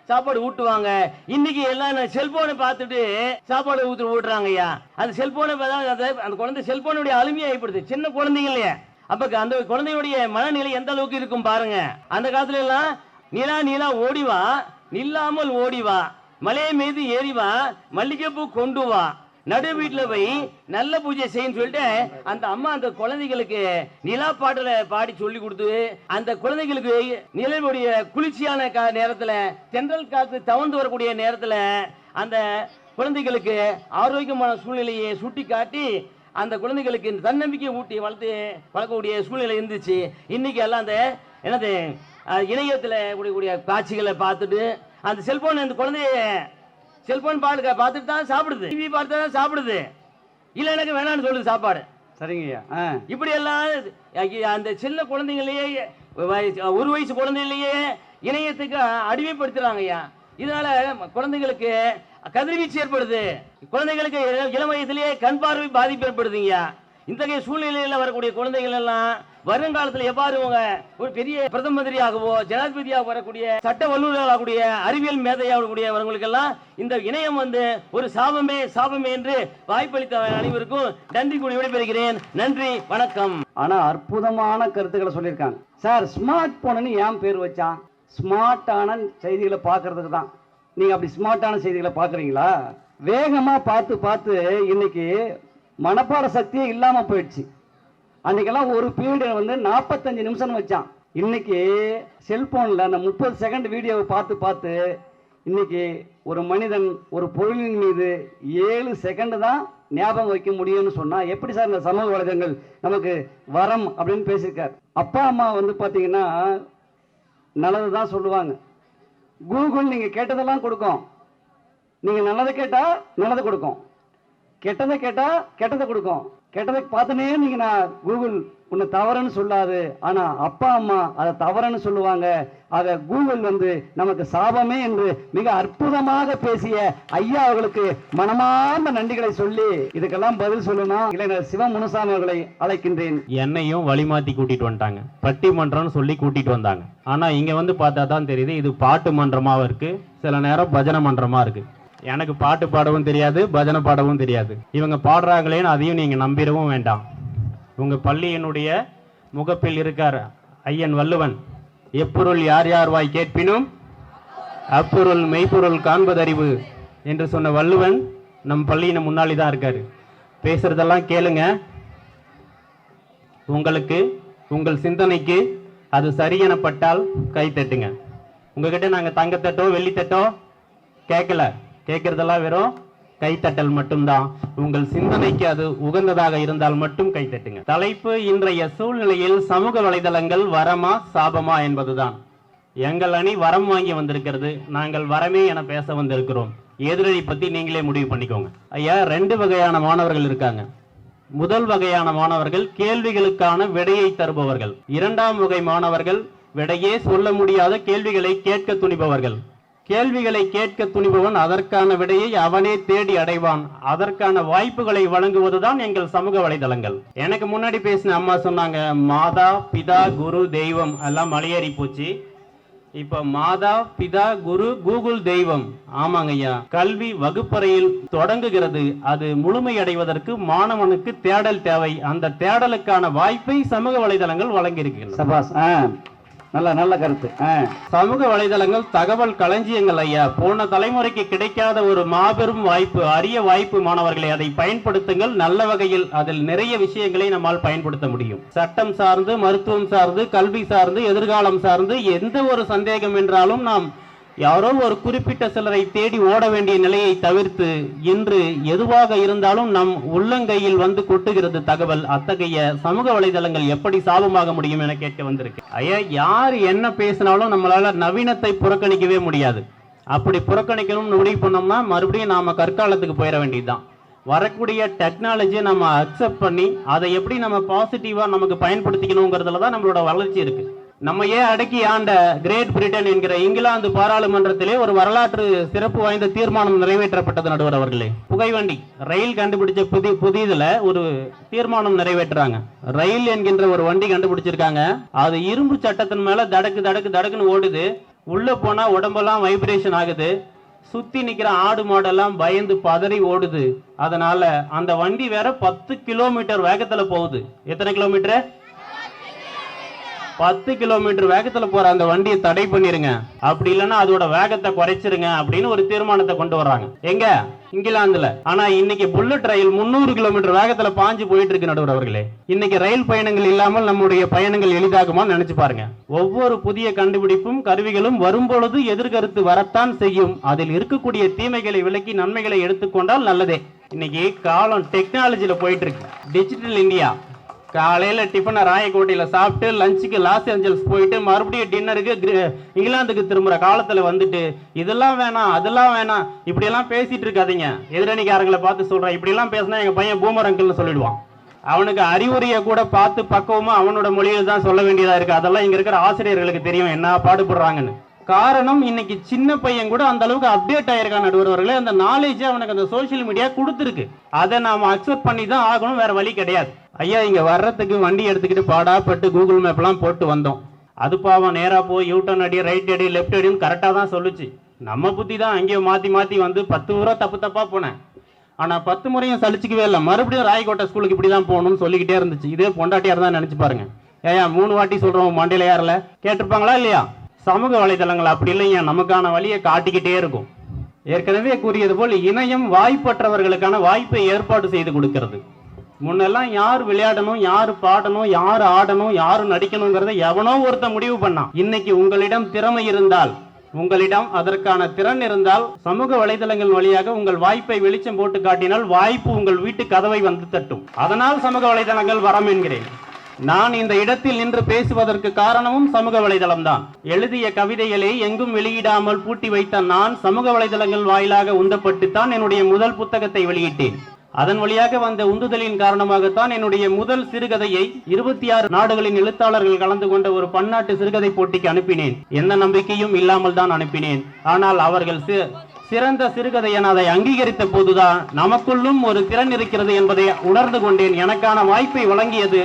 சாப்பாடு ஊட்டுவாங்க. இன்னைக்கு எல்லாம் செல்போனை பார்த்துட்டு சாப்பாடு ஊட்டுறாங்க ஐயா. அந்த செல்போனை அந்த குழந்தை செல்போனுடைய அருமையாகிப்படுது சின்ன குழந்தைங்க இல்லையா. அப்ப அந்த குழந்தையுடைய மனநிலை எந்த அளவுக்கு இருக்கும் பாருங்க. அந்த காலத்துல எல்லாம் நீலா ஓடிவா, நில்லாமல் ஓடிவா, மலையை மீது ஏறிவா, மல்லிகைப்பூ கொண்டு வா, நடு வீட்டுல போய் நல்ல பூஜை செய்யும் சொல்லிட்டு அந்த அம்மா அந்த குழந்தைகளுக்கு நிலா பாட்டுல பாடி சொல்லி கொடுத்து அந்த குழந்தைகளுக்கு நிலவுடைய குளிர்ச்சியான நேரத்துல தென்றல் காத்து தவழ்ந்து வரக்கூடிய நேரத்துல அந்த குழந்தைகளுக்கு ஆரோக்கியமான சூழ்நிலையை சுட்டி காட்டி அந்த குழந்தைகளுக்கு தன்னம்பிக்கை ஊட்டி வளர்க்கக்கூடிய சூழ்நிலை இருந்துச்சு. இன்னைக்கு எல்லாம் அந்த என்னது இணையத்துல கூடிய காட்சிகளை பார்த்துட்டு அந்த செல்போன் அந்த குழந்தைய செல்போன் பார்த்துட்டு தான் சாப்பிடுது, டிவி பார்த்து தான் சாப்பிடுது, இல்ல எனக்கு வேணாம்னு சொல்லுது சாப்பாடு. சரிங்கய்யா. இப்படி எல்லாம் அந்த சின்ன குழந்தைங்களையே ஒரு வயசு குழந்தைகளையே இணையத்துக்கு அடிமைப்படுத்துறாங்க ஐயா. இதனால குழந்தைகளுக்கு கதிர்வீச்சு ஏற்படுது, குழந்தைகளுக்கு இளம் வயசுலயே கண் பார்வை பாதிப்பு ஏற்படுதுங்க. இத்தகைய சூழ்நிலையில வரக்கூடிய குழந்தைகள் எல்லாம் வருங்காலத்தில் எவ்வாறு ஒரு பெரிய பிரதம மந்திரியாகவோ ஜனாதிபதியாக வரக்கூடிய சட்ட வல்லுநர்களாகக்கூடிய அறிவியல் மேதையாகக்கூடியவர்களுக்கு எல்லாம் இந்த இணையம் ஒரு சாபமே என்று வாய்ப்பளித்த அனைவருக்கும் நன்றி கூறி விடைபெறுகிறேன். நன்றி, வணக்கம். ஆனா அற்புதமான கருத்துக்களை சொல்லியிருக்காங்க சார். ஸ்மார்ட் போன்னு ஏன் பேர் வச்சான்? ஸ்மார்ட்டான செய்திகளை பார்க்கறதுக்கு தான். நீங்க அப்படி ஸ்மார்ட்டான செய்திகளை பார்க்குறீங்களா? வேகமா பார்த்து இன்னைக்கு மனப்பாட சக்தியே இல்லாம போயிடுச்சு. அன்னைக்கெல்லாம் ஒரு பீரியட் 45 நிமிஷம் வச்சான். இன்னைக்கு செல்போன்ல அந்த 30 செகண்ட் வீடியோவை பார்த்து இன்னைக்கு ஒரு மனிதன் ஒரு பொருளின் மீது 7 செகண்ட் தான் ஞாபகம் வைக்க முடியும்னு சொன்னா எப்படி சார் இந்த சமூக வலைதளங்கள் நமக்கு வரம் அப்படின்னு பேசியிருக்காரு. அப்பா அம்மா பாத்தீங்கன்னா நல்லதுதான் சொல்லுவாங்க. கூகுள் நீங்க கேட்டதெல்லாம் கொடுக்கும், நீங்க நல்லதை கேட்டா நல்லதை கொடுக்கும், கெட்டதை கேட்டா கெட்டதை கொடுக்கும். கெட்டதை பார்த்துனே நீங்க நான் கூகுள் உன்னை தவறுன்னு சொல்லாது, ஆனா அப்பா அம்மா அதை தவறுன்னு சொல்லுவாங்க. ஆக கூகுள் நமக்கு சாபமே என்று மிக அற்புதமாக பேசிய ஐயா அவர்களுக்கு மனமார்ந்த நன்றிகளை சொல்லி இதுக்கெல்லாம் பதில் சொல்லணும் இளைஞர் சிவ முனுசாமி அவர்களை அழைக்கின்றேன். என்னையும் வழிமாத்தி கூட்டிட்டு வந்துட்டாங்க, பட்டிமன்றம்னு சொல்லி கூட்டிட்டு வந்தாங்க. ஆனா இங்க பார்த்தா தான் தெரியுது இது பாட்டு மன்றமாவும் இருக்கு, சில நேரம் பஜனை மன்றமா இருக்கு. எனக்கு பாட்டு பாடவும் தெரியாது, பஜனை பாடவும் தெரியாது. இவங்க பாடுறாங்களேன்னு அதையும் நீங்க நம்பிடவும் வேண்டாம். உங்க பள்ளியினுடைய முகப்பில் இருக்கார் ஐயன் வள்ளுவன், எப்பொருள் யார் யார் வாய் கேட்பினும் அப்பொருள் மெய்ப்பொருள் காண்பதறிவு என்று சொன்ன வள்ளுவன் நம் பள்ளியின் முன்னாடி தான் இருக்காரு. பேசுறதெல்லாம் கேளுங்க, உங்களுக்கு உங்கள் சிந்தனைக்கு அது சரியெனப்பட்டால் கை தட்டுங்க. உங்ககிட்ட நாங்க தங்கத்தட்டோ வெள்ளித்தட்டோ கேட்கல, கேட்கறதெல்லாம் வெறும் கைத்தட்டல் மட்டும்தான். உங்கள் சிந்தனைக்கு அது உகந்ததாக இருந்தால் மட்டும் கைத்தட்டுங்க. தலைப்பு இன்றைய சூழ்நிலையில் சமூக வலைதளங்கள் வரமா சாபமா என்பதுதான். எங்கள் அணி வரம் வாங்கி வந்திருக்கிறது, நாங்கள் வரமே என பேச வந்திருக்கிறோம். எதிரணி பத்தி நீங்களே முடிவு பண்ணிக்கோங்க. ஐயா, 2 வகையான மாணவர்கள் இருக்காங்க. முதல் வகையான மாணவர்கள் கேள்விகளுக்கான விடையை தருபவர்கள். 2ஆம் வகை மாணவர்கள் விடையே சொல்ல முடியாத கேள்விகளை கேட்க துணிபவர்கள். கேள்விகளை கேட்க துணிபவன் அதற்கான விடையை அவனே தேடி அடைவான். அதற்கான வாய்ப்புகளை வழங்குவதுதான் எங்கள் சமூக வலைதளங்கள். எனக்கு முன்னாடி பேசின அம்மா சொன்னாங்க, மாதா பிதா குரு தெய்வம் எல்லாம் மலையேறி போச்சு, இப்ப மாதா பிதா குரு கூகுள் தெய்வம். ஆமாங்க ஐயா, கல்வி வகுப்பறையில் தொடங்குகிறது, அது முழுமையடைவதற்கு மாணவனுக்கு தேடல் தேவை. அந்த தேடலுக்கான வாய்ப்பை சமூக வலைதளங்கள் வழங்கியிருக்கிறது. நல்ல கருத்து. சமூக வலைதளங்கள் தகவல் களஞ்சியங்கள் ஐயா. போன தலைமுறைக்கு கிடைக்காத ஒரு மாபெரும் வாய்ப்பு, அரிய வாய்ப்பு மாணவர்களை. அதை பயன்படுத்துங்கள் நல்ல வகையில். அதில் நிறைய விஷயங்களை நம்மால் பயன்படுத்த முடியும். சட்டம் சார்ந்து, மருத்துவம் சார்ந்து, கல்வி சார்ந்து, எதிர்காலம் சார்ந்து எந்த ஒரு சந்தேகம் என்றாலும் நாம் யாரோ ஒரு குறிப்பிட்ட சிலரை தேடி ஓட வேண்டிய நிலையை தவிர்த்து இன்று எதுவாக இருந்தாலும் நம் உள்ளங்கையில் கொட்டுகிறது தகவல். அத்தகைய சமூக வலைதளங்கள் எப்படி சாபமாக முடியும் என கேட்க வந்திருக்கு. ஐயா, யார் என்ன பேசினாலும் நம்மளால நவீனத்தை புறக்கணிக்கவே முடியாது. அப்படி புறக்கணிக்கணும்னு முடிவு பண்ணோம்னா மறுபடியும் நாம கற்காலத்துக்கு போயிட வேண்டியதுதான். வரக்கூடிய டெக்னாலஜியை நம்ம அக்செப்ட் பண்ணி அதை எப்படி நம்ம பாசிட்டிவா நமக்கு பயன்படுத்திக்கணுங்கிறதுல தான் நம்மளோட வளர்ச்சி இருக்கு. நம்மையே அடக்கி ஆண்ட கிரேட் பிரிட்டன் என்கிற இங்கிலாந்து பாராளுமன்றத்திலே ஒரு வரலாற்று சிறப்பு வாய்ந்த தீர்மானம் நிறைவேற்றப்பட்டது நடுவர் அவர்களே. புகைவண்டி ரயில் கண்டுபிடிச்ச புதியதுல ஒரு தீர்மானம் நிறைவேற்றுறாங்க. ரயில் என்கின்ற ஒரு வண்டி கண்டுபிடிச்சிருக்காங்க. அது இரும்பு சட்டத்தின் மேல தடக்கு தடக்கு தடக்குன்னு ஓடுது. உள்ள போனா உடம்பெல்லாம் வைப்ரேஷன் ஆகுது. சுத்தி நிக்கிற ஆடு மாடெல்லாம் பயந்து பதறி ஓடுது. அதனால அந்த வண்டி வேற 10 கிலோமீட்டர் வேகத்துல போகுது. எத்தனை கிலோமீட்டர்? 10 கிலோமீட்டர் வேகத்துல போற அந்த வண்டியை தடை பண்ணிருங்க, அப்படி இல்லைன்னா அதோட வேகத்தை குறைச்சிருங்க அப்படின்னு ஒரு தீர்மானத்தை கொண்டு வர்றாங்க. எங்க? இங்கிலாந்துல. ஆனா இன்னைக்கு புல்லட் ரயில் 300 கிலோமீட்டர் வேகத்துல பாஞ்சு போயிட்டு இருக்கு நடுவர் அவர்களே. இன்னைக்கு ரயில் பயணங்கள் இல்லாமல் நம்முடைய பயணங்கள் எளிதாகுமா நினைச்சு பாருங்க. ஒவ்வொரு புதிய கண்டுபிடிப்பும் கருவிகளும் வரும்பொழுது எதிர்கருத்து வரத்தான் செய்யும். அதில் இருக்கக்கூடிய தீமைகளை விலக்கி நன்மைகளை எடுத்துக்கொண்டால் நல்லதே. இன்னைக்கு காலம் டெக்னாலஜில போயிட்டு இருக்கு. Digital India. காலையில டிஃபனை ராயக்கோட்டையில சாப்பிட்டு லஞ்சுக்கு லாஸ் ஏஞ்சல்ஸ் போயிட்டு மறுபடியும் டின்னருக்கு இங்கிலாந்துக்கு திரும்புற காலத்துல வந்துட்டு இதெல்லாம் வேணாம் அதெல்லாம் வேணாம் இப்படி எல்லாம் பேசிட்டு இருக்காதீங்க. எதிரணிக்காரங்களை பார்த்து சொல்றேன், இப்படி எல்லாம் பேசினா எங்க பையன் பூமர் அங்கிள்னு சொல்லிடுவான். அவனுக்கு அறிவுரையை கூட பார்த்து பக்குவமா அவனோட மொழியில தான் சொல்ல வேண்டியதா இருக்கு. அதெல்லாம் இங்க இருக்கிற ஆசிரியர்களுக்கு தெரியும் என்ன பாடுபடுறாங்கன்னு. காரணம், இன்னைக்கு சின்ன பையன் கூட அந்த அளவுக்கு அப்டேட் ஆயிருக்கான் நடுவர்களே. அந்த நாலேஜ் அவனுக்கு அந்த சோசியல் மீடியா கொடுத்துருக்கு. அதை நாம அக்செப்ட் பண்ணி தான் ஆகணும், வேற வழி கிடையாது. ஐயா இங்க வர்றதுக்கு வண்டி எடுத்துக்கிட்டு பாடாப்பட்டு கூகுள் மேப் எல்லாம் போட்டு வந்தோம். அது பாவம் நேரா போய் யூட்டர்ன் அடி, ரைட் அடி, லெஃப்ட் அடின்னு கரெக்டா தான் சொல்லுச்சு. நம்ம புத்தி தான் அங்கேயோ மாத்தி மாத்தி வந்து 10 முறை தப்பா போனேன். ஆனா 10 முறையும் சலிச்சுக்கவே இல்லை. மறுபடியும் ராயக்கோட்டை ஸ்கூலுக்கு இப்படிதான் போகணும்னு சொல்லிக்கிட்டே இருந்துச்சு. இதே பொண்டாட்டியார் தான் நினைச்சு பாருங்க. ஏயா 3 வாட்டி சொல்றோம் மண்டையில யாரில் கேட்டிருப்பாங்களா இல்லையா? சமூக வலைதளங்கள் அப்படி இல்லைங்க, நமக்கான வழியை காட்டிக்கிட்டே இருக்கும். ஏற்கனவே கூறியது போல் இணையம் வாய்ப்பற்றவர்களுக்கான வாய்ப்பை ஏற்பாடு செய்து கொடுக்கிறது. முன்னெல்லாம் யார் விளையாடணும், யார் பாடணும், யார் ஆடணும், யார் நடிக்கணுங்கிறத எவனோ ஒருத்த முடிவு பண்ணான். இன்னைக்கு உங்களிடம் திறமை இருந்தால், உங்களிடம் அதற்கான திறன் இருந்தால், சமூக வலைதளங்கள் வழியாக உங்கள் வாய்ப்பை வெளிச்சம் போட்டு காட்டினால் வாய்ப்பு உங்கள் வீட்டு கதவை வந்து தட்டும். அதனால் சமூக வலைதளங்கள் வரம் என்கிறேன். நான் இந்த இடத்தில் நின்று பேசுவதற்கு காரணமும் சமூக வலைதளம் தான். எழுதிய கவிதைகளை எங்கும் வெளியிடாமல் பூட்டி வைத்த நான் சமூக வலைதளங்கள் வாயிலாக உந்தப்பட்டுத்தான் என்னுடைய முதல் புத்தகத்தை வெளியிட்டேன். அதன் வழியாக வந்த உந்துதலின் காரணமாகத்தான் என்னுடைய முதல் சிறுகதையை 26 நாடுகளின் எழுத்தாளர்கள் கலந்து கொண்ட ஒரு பன்னாட்டு சிறுகதை போட்டிக்கு அனுப்பினேன். எந்த நம்பிக்கையும் இல்லாமல் தான் அனுப்பினேன். ஆனால் அவர்கள் சிறந்த சிறுகதை என அதை அங்கீகரித்த போதுதான் நமக்குள்ளும் ஒரு திறன் இருக்கிறது என்பதை உணர்ந்து கொண்டேன். எனக்கான வாய்ப்பை வழங்கியது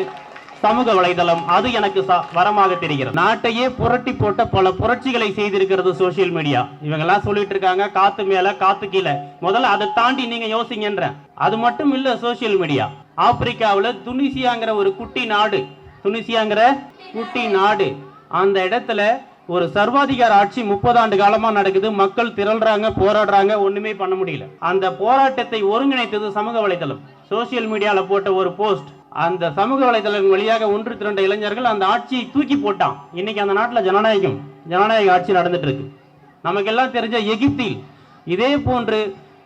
சமூக வலைதளம். அது எனக்கு வரமாக தெரிகிறது. நாட்டையே புரட்டி போட்ட பல புரட்சிகளை செய்திருக்கிறது சோசியல் மீடியா. இவங்க எல்லாம் சொல்லிட்டு இருக்காங்க காத்து மேல காத்து கீழே. முதல்ல அதை தாண்டி நீங்க யோசிங்கன்ற. அது மட்டும் இல்ல, சோசியல் மீடியா ஆப்பிரிக்காவில் துனிசியாங்கிற ஒரு குட்டி நாடு, அந்த இடத்துல ஒரு சர்வாதிகார ஆட்சி 30 ஆண்டு காலமா நடக்குது. மக்கள் திரள்றாங்க, போராடுறாங்க, ஒண்ணுமே பண்ண முடியல. அந்த போராட்டத்தை ஒருங்கிணைத்தது சமூக வலைதளம். சோசியல் மீடியால போட்ட ஒரு போஸ்ட், அந்த சமூக வலைதளம் வழியாக 1-2 இளைஞர்கள் அந்த ஆட்சியை தூக்கி போட்டான். இன்னைக்கு அந்த நாட்டில் ஜனநாயக ஆட்சி நடந்துட்டு இருக்கு. நமக்கெல்லாம் தெரிஞ்ச எகிப்தில் இதே போன்று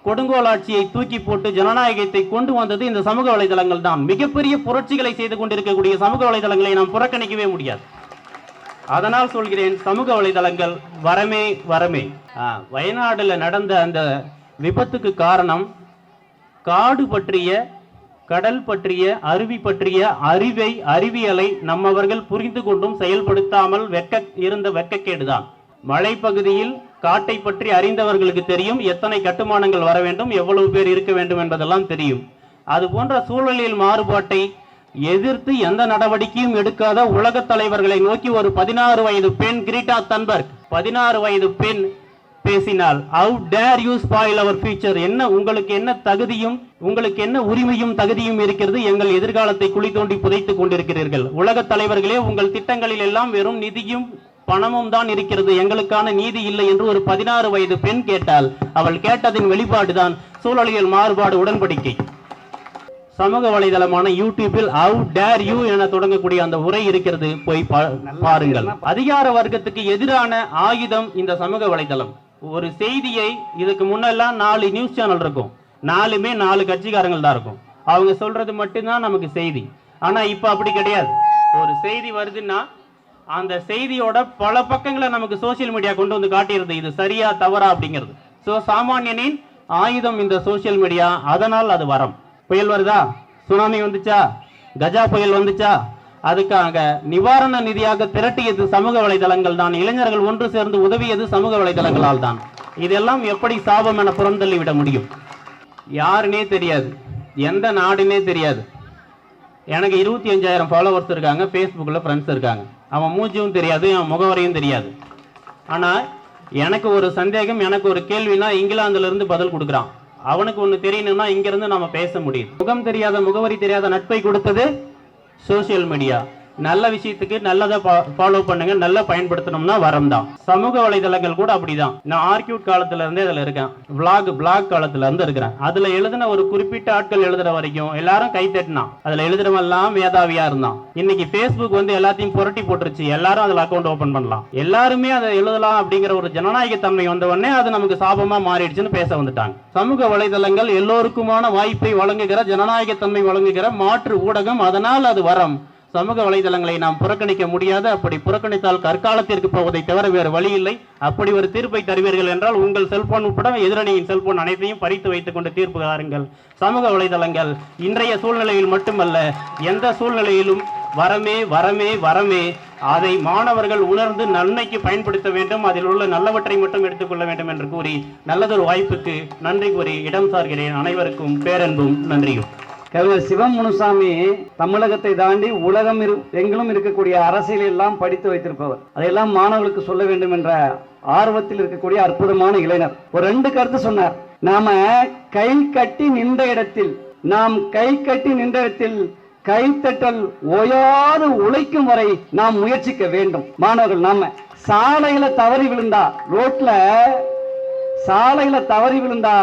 கொடுங்கோல் ஆட்சியை தூக்கி போட்டு ஜனநாயகத்தை கொண்டு வந்தது இந்த சமூக வலைதளங்கள் தான். மிகப்பெரிய புரட்சிகளை செய்து கொண்டிருக்கக்கூடிய சமூக வலைதளங்களை நாம் புறக்கணிக்கவே முடியாது. அதனால் சொல்கிறேன், சமூக வலைதளங்கள் வரமே. வயநாடுல நடந்த அந்த விபத்துக்கு காரணம் காடு பற்றிய, கடல் பற்றிய, அருவி பற்றிய அறிவியலை நம்மவர்கள் புரிந்து கொண்டும் செயல்படுத்தாமல் இருந்த வெட்கக்கேடுதான். மலைப்பகுதியில் காட்டை பற்றி அறிந்தவர்களுக்கு தெரியும் எத்தனை கட்டுமானங்கள் வர வேண்டும், எவ்வளவு பேர் இருக்க வேண்டும் என்பதெல்லாம் தெரியும். அது போன்ற சூழலில் மாறுபாட்டை எதிர்த்து எந்த நடவடிக்கையும் எடுக்காத உலக தலைவர்களை நோக்கி ஒரு 16 வயது பெண் கிரீட்டா தன்பர்க் 16 வயது பெண் பேசினால், how dare you spoil our future? என்ன உங்களுக்கு என்ன தகுதியும், உங்களுக்கு என்ன உரிமையும் தகுதியும் இருக்கிறது? எங்கள் எதிர்காலத்தை குழி தோண்டி புதைத்துக் கொண்டிருக்கிறீர்கள். உலக தலைவர்களே, உங்கள் திட்டங்களில் எல்லாம் வெறும் நிதியும் பணமும் தான் இருக்கிறது, எங்களுக்கான நீதி இல்லை என்று ஒரு 16 வயது பெண் கேட்டால், அவள் கேட்டதின் வெளிப்பாடுதான் சூழலியல் மாறுபாடு உடன்படிக்கை. சமூக வலைதளமான யூடியூபில் how dare you என தொடங்கக்கூடிய அந்த உரை இருக்கிறது, போய் பாருங்கள். அதிகார வர்க்கத்துக்கு எதிரான ஆயுதம் இந்த சமூக வலைதளம். ஒரு செய்தியை, இதுக்கு முன்னெல்லாம் 4 நியூஸ் சேனல் இருக்கும், 4மே 4 கட்சிக்காரங்கள் தான் இருக்கும். அவங்க சொல்றது மட்டும்தான் நமக்கு செய்தி. ஆனா இப்ப அப்படி கிடையாது. ஒரு செய்தி வருதுன்னா அந்த செய்தியோட பல பக்கங்களை நமக்கு சோசியல் மீடியா கொண்டு வந்து காட்டியிருது, இது சரியா தவறா அப்படிங்கிறது. சோ சாமானியனின் ஆயுதம் இந்த சோசியல் மீடியா. அதனால் அது வரம். புயல் வருதா, சுனாமி வந்துச்சா, கஜா புயல் வந்துச்சா, அதுக்காக நிவாரண நிதியாக திரட்டியது சமூக வலைதளங்கள் தான். இளைஞர்கள் ஒன்று சேர்ந்து உதவியது சமூக வலைதளங்களால் தான். இதெல்லாம் எப்படி சாபம் என புறந்தள்ளி விட முடியும்? யாருன்னே தெரியாது, எந்த நாடுன்னே தெரியாது. எனக்கு 25,000 ஃபாலோவர்ஸ் இருக்காங்க, ஃபேஸ்புக்கில் ஃப்ரெண்ட்ஸ் இருக்காங்க. அவன் மூஞ்சியும் தெரியாது, அவன் முகவரியும் தெரியாது. ஆனால் எனக்கு ஒரு சந்தேகம், எனக்கு ஒரு கேள்வினா இங்கிலாந்துலேருந்து பதில் கொடுக்குறான். அவனுக்கு ஒன்று தெரியணும்னா இங்கிருந்து நம்ம பேச முடியும். முகம் தெரியாத முகவரி தெரியாத நட்பை கொடுத்தது சோசியல் மீடியா. நல்ல விஷயத்துக்கு நல்லதை ஃபாலோ பண்ணுங்க, நல்லா பயன்படுத்தணும்னா வரம் தான். சமூக வலைதளங்கள் கூட அப்படிதான். நான் ஆர்கியூட் காலத்துல இருந்தே அதுல இருக்கேன், பிளாக் காலத்துல இருந்து இருக்கிறேன். அதுல எழுதின ஒரு குறிப்பிட்ட ஆட்கள் எழுதுற வரைக்கும் எல்லாரும் கை தட்டினான். அதுல எழுதுறவெல்லாம் மேதாவியா இருந்தான். இன்னைக்கு Facebook வந்து எல்லாத்தையும் புரட்டி போட்டுருச்சு, எல்லாரும் அதுல அக்கௌண்ட் ஓபன் பண்ணலாம், எல்லாருமே அதை எழுதலாம் அப்படிங்கிற ஒரு ஜனநாயக தன்மை வந்த உடனே அது நமக்கு சாபமா மாறிடுச்சுன்னு பேச வந்துட்டாங்க. சமூக வலைதளங்கள் எல்லோருக்குமான வாய்ப்பை வழங்குகிற, ஜனநாயக தன்மை வழங்குகிற மாற்று ஊடகம். அதனால் அது வரம். சமூக வலைதளங்களை நாம் புறக்கணிக்க முடியாது. அப்படி புறக்கணித்தால் கற்காலத்திற்கு போவதை தவிர வேறு வழி இல்லை. அப்படி ஒரு தீர்ப்பை தருவீர்கள் என்றால் உங்கள் செல்போன் உட்பட எதிரணியின் செல்போன் அனைத்தையும் பறித்து வைத்துக் கொண்டு தீர்ப்பு தாருங்கள். சமூக வலைதளங்கள் இன்றைய சூழ்நிலையில் மட்டுமல்ல, எந்த சூழ்நிலையிலும் வரமே வரமே வரமே. அதை மாணவர்கள் உணர்ந்து நன்மைக்கு பயன்படுத்த வேண்டும், அதில் உள்ள நல்லவற்றை மட்டும் எடுத்துக்கொள்ள வேண்டும் என்று கூறி நல்லதொரு வாய்ப்புக்கு நன்றி கூறி இடம் சார்கிறேன். அனைவருக்கும் பேரன்பும் நன்றியும். கவிஞர் சிவம் முனுசாமி தமிழகத்தை தாண்டி உலகம் எங்கிலும் இருக்கக்கூடிய அரசியல் எல்லாம் படித்து வைத்திருப்பவர். அதையெல்லாம் மாணவர்களுக்கு சொல்ல வேண்டும் என்ற ஆர்வத்தில் இருக்கக்கூடிய அற்புதமான இளைஞர். ஒரு 2 கருத்து சொன்னார். நாம் கை கட்டி நின்ற இடத்தில் கைத்தட்டல் ஓயாது உழைக்கும் வரை நாம் முயற்சிக்க வேண்டும். மாணவர்கள், நாம சாலையில தவறி விழுந்தா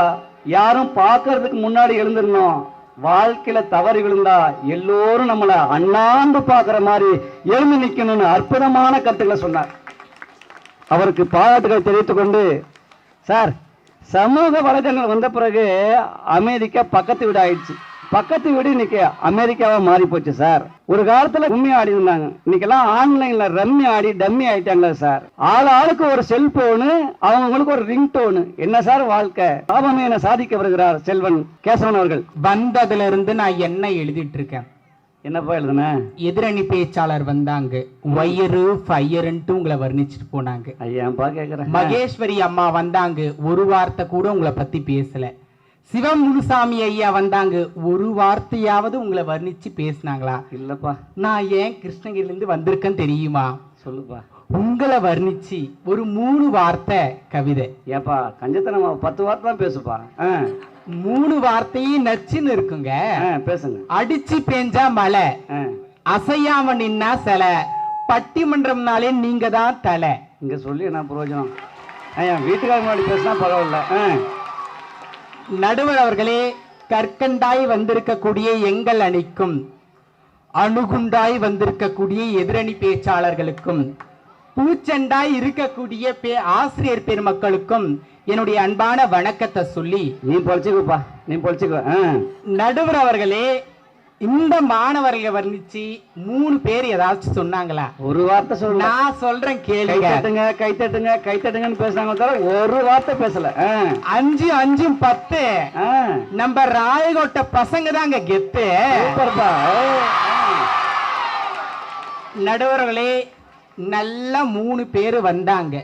யாரும் பார்க்கறதுக்கு முன்னாடி எழுந்திரணும். வாழ்க்கையில தவறி விழுந்தா எல்லோரும் நம்மள அண்ணாந்து பார்க்கிற மாதிரி எழுந்து நிக்கணும்னு அற்புதமான கருத்துக்களை சொன்னார். அவருக்கு பாராட்டுகளை தெரிவித்துக் கொண்டு, சார், சமூக வலைதளங்கள் வந்த பிறகு அமெரிக்கா பக்கத்து வீடு ஆயிடுச்சு. பக்கத்து வீடு இன்னைக்கு அமெரிக்காவா மாறி போச்சு சார். ஒரு காலத்துல கும்மி ஆடி இருந்தாங்க, இன்னைக்கெல்லாம் ஆன்லைன்ல ரம்மி ஆடி டம்மி ஆயிட்டாங்களா சார். ஆளுக்கு ஒரு செல்போனு, அவங்களுக்கு ஒரு ரிங் டோனு. என்ன சார் வாழ்க்கை? பாவமே என சாதிக்க வருகிறார் செல்வன் கேசவன் அவர்கள். வந்ததுல இருந்து நான் என்ன எழுதிட்டு இருக்கேன்? என்னப்பா எழுதுன? எதிரணி பேச்சாளர் வந்தாங்க, வயிறு ஃபயர்ன்ட்டு உங்களை வர்ணிச்சுட்டு போனாங்க. ஐயாப்பா கேக்குறேன். மகேஸ்வரி அம்மா வந்தாங்க, ஒரு வார்த்தை கூட உங்களை பத்தி பேசல. சிவம் முனுசாமி ஐயா வந்தாங்க, ஒரு வார்த்தையாவது உங்களை வர்ணிச்சு பேசினாங்களா? இல்லப்பா. நான் ஏன் கிருஷ்ணகிரில இருந்து வந்திருக்கேன்னு தெரியுமா? சொல்லுப்பா. உங்களை வர்ணிச்சு ஒரு 3 வார்த்தை கவிதை. ஏப்பா கஞ்சத்தனமா 10 வார்த்தை தான் பேசுப்பா. 3 வார்த்தையும் நச்சுன்னு இருக்குங்க. பேசுங்க. அடிச்சு பேஞ்சா மழை, அசையாம நின்னா சிலை, பட்டிமன்றம்னாலே நீங்க தான் தலை. இங்க சொல்லி என்ன பிரயோஜனம்? வீட்டுக்கார முன்னாடி பேசினா பரவாயில்ல. நடுவர் அவர்களே, கற்கண்டாய் வந்திருக்கக்கூடிய எங்கள் அணிக்கும், அணுகுண்டாய் வந்திருக்கக்கூடிய எதிரணி பேச்சாளர்களுக்கும், பூச்செண்டாய் இருக்கக்கூடிய ஆசிரியர் பெருமக்களுக்கும் என்னுடைய அன்பான வணக்கத்தை சொல்லி, நீ பொழிச்சுக்கோ. நடுவர் அவர்களே, இந்த மாணவர்களை வர்ணிச்சு 3 பேர் ஏதாச்சும் சொன்னாங்களா? ஒரு வார்த்தை சொல்ல. நான் சொல்றேன் கேளுங்க. கைத்தட்டுங்கன்னு பேசுறாங்க, ஒரு வார்த்தை பேசல. 5 5 10 நம்ம ராயகோட்டை பசங்க தாங்க கெத்து. நடுவர்களே, நல்லா 3 பேர் வந்தாங்க.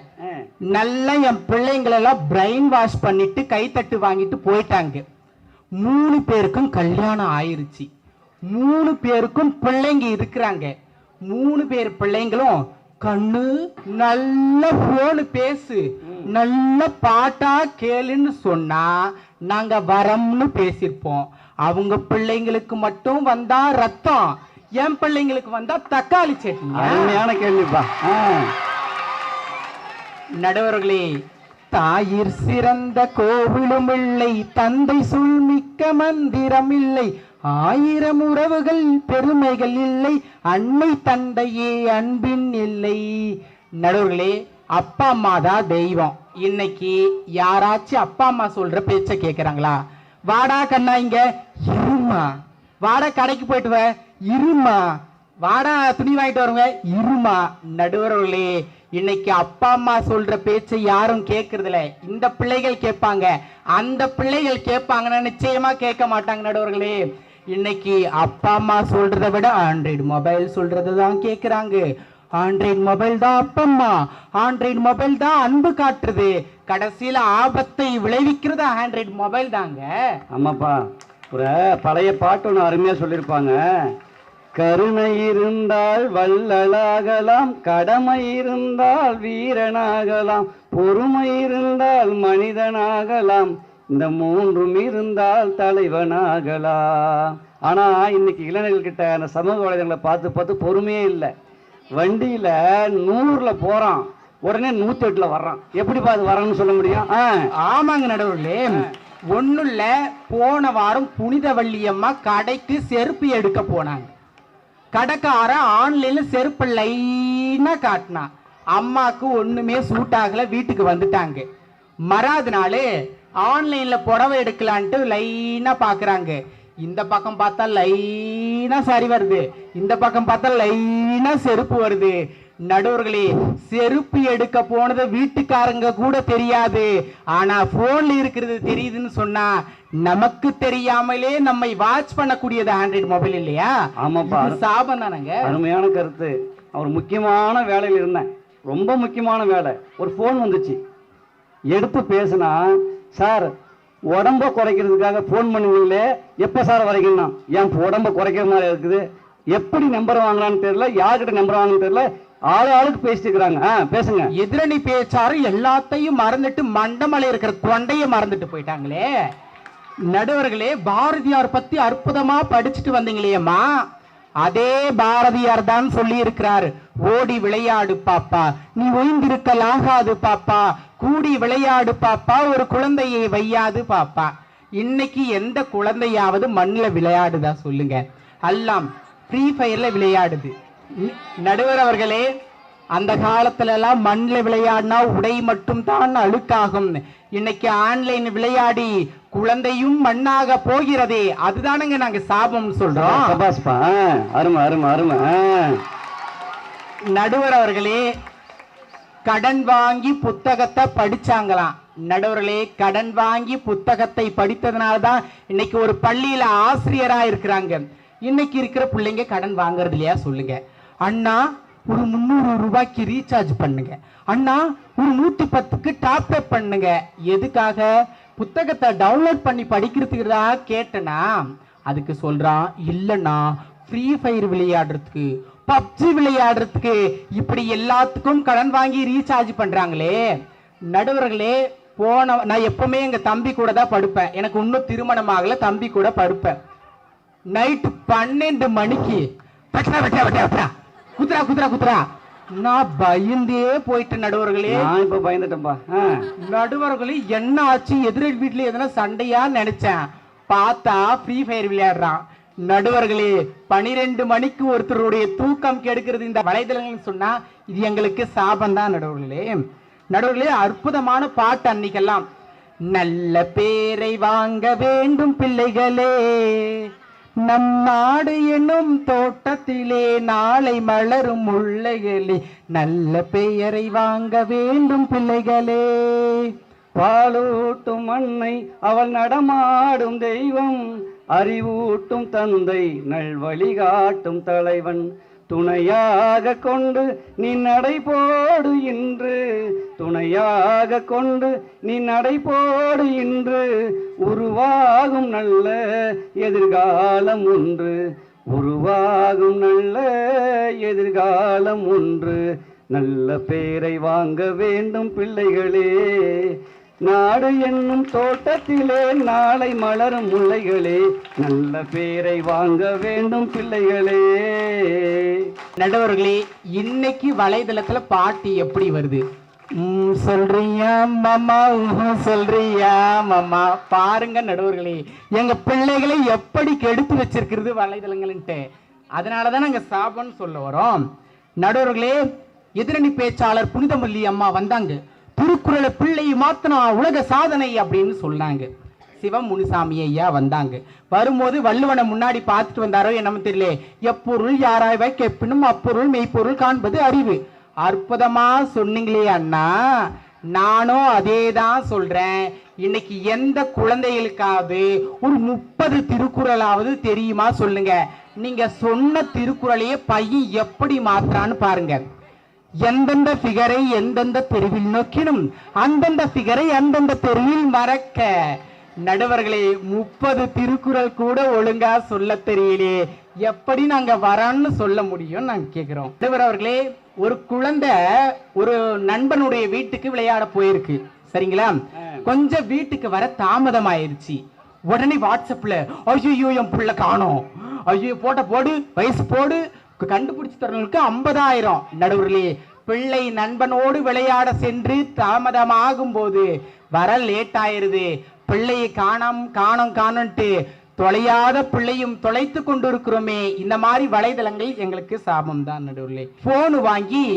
நல்லா என் பிள்ளைங்களெல்லாம் பிரெயின் வாஷ் பண்ணிட்டு கைத்தட்டு வாங்கிட்டு போயிட்டாங்க. 3 பேருக்கும் கல்யாணம் ஆயிருச்சு. 3 பேருக்கும் பிள்ளைங்க இருக்கிறாங்க. 3 பேர் பிள்ளைங்களும் கண்ணு நல்ல போனு பேசு, நல்ல பாட்டா கேளுன்னு சொன்னா நாங்க வரம்னு பேசிருப்போம். அவங்க பிள்ளைங்களுக்கு மட்டும் வந்தா ரத்தம், என் பிள்ளைங்களுக்கு வந்தா தக்காளி சட்னி. அருமையான கேள்விப்பா. நடுவர்களே, தாயிற் சிறந்த கோவிலும் இல்லை, தந்தை சுள்மிக்க மந்திரம் இல்லை, 1000 உறவுகள் பெருமைகள் இல்லை, அன்னை தந்தையே அன்பின் இல்லை. நடுவர்களே, அப்பா அம்மா தான் தெய்வம். இன்னைக்கு யாராச்சும் அப்பா அம்மா சொல்ற பேச்ச கேக்குறாங்களா? வாடா கண்ணா இங்க இருமா, வாடா கடைக்கு போயிட்டு வ இருமா, வாடா துணி வாங்கிட்டு வருங்க இருமா. நடுவர்களே, இன்னைக்கு அப்பா அம்மா சொல்ற பேச்சை யாரும் கேட்கறது இல்ல. இந்த பிள்ளைகள் கேட்பாங்க, அந்த பிள்ளைகள் கேட்பாங்கன்னா நிச்சயமா கேட்க மாட்டாங்க. நடுவர்களே, இன்னைக்கு அப்பா அம்மா சொல்றதை விட ஆண்ட்ராய்டு மொபைல் சொல்றது தான் கேட்குறாங்க. ஆண்ட்ராய்டு மொபைல் தான் அப்பா அம்மா, ஆண்ட்ராய்டு மொபைல் தான் அன்பு காட்டுறது, கடைசியில் ஆபத்தை விளைவிக்கிறது ஆண்ட்ராய்டு மொபைல் தாங்க. ஆமாப்பா, ஒரு பழைய பாட்டு ஒன்று அருமையாக சொல்லியிருப்பாங்க. கருணை இருந்தால் வள்ளலாகலாம், கடமை இருந்தால் வீரனாகலாம், பொறுமை இருந்தால் மனிதனாகலாம், இந்த மூன்றும் இருந்தால் தலைவனாகலாம். ஆனா இன்னைக்கு இளைஞர்கள்கிட்ட அந்த சமூக வலைதளங்களை பார்த்து பார்த்து பொறுமையே இல்லை. வண்டியில 100ல போறான், உடனே 108ல வர்றான். எப்படி பார்த்து வரான்னு சொல்ல முடியும்? ஆமாங்க நடுவர்களே, ஒன்னும் இல்ல, போன வாரம் புனித வள்ளியம்மா கடைக்கு செருப்பு எடுக்க போனாங்க. கடைக்கார ஆன்லைன்ல செருப்பு லைனா காட்டினா, அம்மாக்கு ஒண்ணுமே சூட் ஆகல, வீட்டுக்கு வந்துட்டாங்க. மறாத நாள் ஆன்லைன்ல புடவை எடுக்கலான்ட்டு லைனா பாக்குறாங்க. இந்த பக்கம் பார்த்தா லைனா சரி வருது, இந்த பக்கம் பார்த்தா லைனா செருப்பு வருது. நடுவர்களே, செருப்பு எடுக்க போனது வீட்டுக்காரங்க கூட தெரியாது, ஆனா போன்ல இருக்கிறது தெரியுதுன்னு சொன்னா நமக்கு தெரியாமலே நம்மை வாட்ச் பண்ணக்கூடியது ஆண்ட்ராய்டு மொபைல் இல்லையா? ஆமாப்பா, சாபம் தானங்க. அருமையான கருத்து. அவர் முக்கியமான வேலையில் இருந்தேன், ரொம்ப முக்கியமான வேலை. ஒரு போன் வந்துச்சு, எடுத்து பேசினா, சார் உடம்ப குறைக்கிறதுக்காக போன் பண்ணுவீங்களே, எப்ப சார் வரைக்கணும்? ஏன் உடம்ப குறைக்கிற மாதிரி இருக்குது, எப்படி நம்பர் வாங்கலான்னு தெரியல, யார்கிட்ட நம்பர் வாங்கன்னு தெரியல, ஆளுக்கு பேசிட்டு இருக்கிறாங்க. பேசுங்க. எதிரணி பேச்சாரு எல்லாத்தையும் மறந்துட்டு மண்டமலை இருக்கிற கொண்டைய மறந்துட்டு போயிட்டாங்களே. நடுவர்களே, பாரதியார் பத்தி அற்புதமா படிச்சுட்டு வந்தீங்களேம்மா, அதே பாரதியார் தான் சொல்லி இருக்கிறார், ஓடி விளையாடு பாப்பா, நீ ஓய்ந்திருக்கலாகாது பாப்பா, கூடி விளையாடு பாப்பா, ஒரு குழந்தையை வையாது பாப்பா. இன்னைக்கு எந்த குழந்தையாவது மண்ணில் விளையாடுதா சொல்லுங்க? எல்லாம் ஃப்ரீ ஃபயர்ல விளையாடுது. நடுவர் அவர்களே, அந்த காலத்துல எல்லாம் மண்ணில் விளையாடினா உடை மட்டும் தான் அழுக்காகும். இன்னைக்கு ஆன்லைன் விளையாடி குழந்தையும் மண்ணாக போகிறதே, அதுதானுங்க நாங்க சாபம் சொல்றோம். அருமை அருமை அருமை. நடுவர் அவர்களே, கடன் வாங்கி புத்தகத்தை படிச்சாங்களாம். நடுவர்களே, கடன் வாங்கி புத்தகத்தை படித்ததுனால்தான் இன்னைக்கு ஒரு பள்ளியில ஆசிரியரா இருக்கிறாங்க. இன்னைக்கு இருக்கிற பிள்ளைங்க கடன் வாங்குறது இல்லையா சொல்லுங்க? அண்ணா ஒரு 300 ரூபாய்க்கு ரீசார்ஜ் பண்ணுங்க, அண்ணா ஒரு 110க்கு டாப் அப் பண்ணுங்க. எதுக்காக? புத்தகத்தை டவுன்லோட் பண்ணி படிக்கிறதுக்கு தான் கேட்டனா. அதுக்கு சொல்றான், இல்லைண்ணா ஃப்ரீ ஃபயர் விளையாடுறதுக்கு, பப்ஜி விளையாடுறதுக்கு, இப்படி எல்லாத்துக்கும் கடன் வாங்கி ரீசார்ஜ் பண்றாங்களே. நடுவர்களே, நான் எப்பவுமே எங்க தம்பி கூட தான் படுப்பேன், எனக்கு இன்னும் திருமணம் ஆகல, தம்பி கூட படுப்பேன். நைட்டு 12 மணிக்கு குத்துறா குத்துறா குத்துறா, நான் பயந்தே போயிட்டேன் நடுவர்களே. இப்ப பயந்துட்டேன்பா. நடுவர்களே, என்ன ஆச்சு, எதிர் வீட்டுல எதனா சண்டையா நினைச்சேன், பார்த்தா ஃப்ரீ ஃபயர் விளையாடுறான். நடுவர்களே, 12 மணிக்கு ஒருத்தருடைய தூக்கம் கெடுக்கிறது இந்த வலைதளங்கள் சொன்னா இது எங்களுக்கு சாபம் தான் நடுவர்களே. நடுவர்களே, அற்புதமான பாட்டு அன்னைக்கெல்லாம். நல்ல பேரை வாங்க வேண்டும் பிள்ளைகளே, நம் நாடு என்னும் தோட்டத்திலே நாளை மலரும் முல்லைகளே, நல்ல பெயரை வாங்க வேண்டும் பிள்ளைகளே. பாலூட்டும் அன்னை அவள் நடமாடும் தெய்வம், அறிவூட்டும் தந்தை நல் வழிகாட்டும் தலைவன், துணையாக கொண்டு நீ நடை போடு இன்று, துணையாக கொண்டு நீ நடை போடு இன்று, உருவாகும் நல்ல எதிர்காலம் ஒன்று, உருவாகும் நல்ல எதிர்காலம் ஒன்று, நல்ல பேரை வாங்க வேண்டும் பிள்ளைகளே, நாடு என்னும் தோட்டத்திலே நாளை மலரும் முல்லைகளே, நல்ல பேரை வாங்க வேண்டும் பிள்ளைகளே. நடுவர்களே, இன்னைக்கு வலைதளத்துல பாட்டு எப்படி வருது? சொல்றியா மாமா, சொல்றியா மாமா. பாருங்க நடுவர்களே, எங்க பிள்ளைகளை எப்படி கெடுத்து வச்சிருக்கிறது வலைதளங்கள்ட்டு. அதனாலதான் நாங்க சாபம்னு சொல்ல வரோம். நடுவர்களே, எதிரணி பேச்சாளர் புனிதமல்லி அம்மா வந்தாங்க, திருக்குறளை பிள்ளை மாத்தினா உலக சாதனை அப்படின்னு சொன்னாங்க. சிவம் முனுசாமி ஐயா வந்தாங்க. வரும்போது வள்ளுவனை முன்னாடி பார்த்துட்டு வந்தாரோ என்னமோ தெரியல, எப்பொருள் யாராய்வை கெப்பினும் அப்பொருள் மெய்ப்பொருள் காண்பது அறிவு. அற்புதமா சொன்னீங்களே அண்ணா, நானும் அதே தான் சொல்றேன். இன்னைக்கு எந்த குழந்தைகளுக்காவது ஒரு 30 திருக்குறளாவது தெரியுமா சொல்லுங்க. நீங்க சொன்ன திருக்குறளையே பையன் எப்படி மாத்துறான்னு பாருங்க. எந்தெந்த ஃபிகரை எந்தெந்த தெருவில் நோக்கினும் அந்தந்த ஃபிகரை அந்தந்த தெருவில் மறக்க. நடுவர்களே 30 திருக்குறள் கூட ஒழுங்கா சொல்ல தெரியலே, எப்படி நாங்க வரான்னு சொல்ல முடியும் நாங்க கேக்குறோம். நடுவர் அவர்களே, ஒரு குழந்தை ஒரு நண்பனுடைய வீட்டுக்கு விளையாட போயிருக்கு, சரிங்களா? கொஞ்சம் வீட்டுக்கு வர தாமதம் ஆயிருச்சு. உடனே வாட்ஸ்அப்ல ஐயோ என் பிள்ளை காணோம், ஐயோ போட்ட போடு, வயசு போடு, கண்டுபிடிச்சு தரவங்களுக்கு 50,000. நடுவர்களே, பிள்ளை நண்பனோடு விளையாட சென்று தாமதமாகும் போது வர லேட் ஆயிருது. பிள்ளையை காணோம்ட்டு தொலையாத பிள்ளையும் தொலைத்து கொண்டு இருக்கிறோமே. இந்த மாதிரி வலைதளங்கள் எங்களுக்கு சாபம் தான். நடுவர்களே, போன் வாங்கி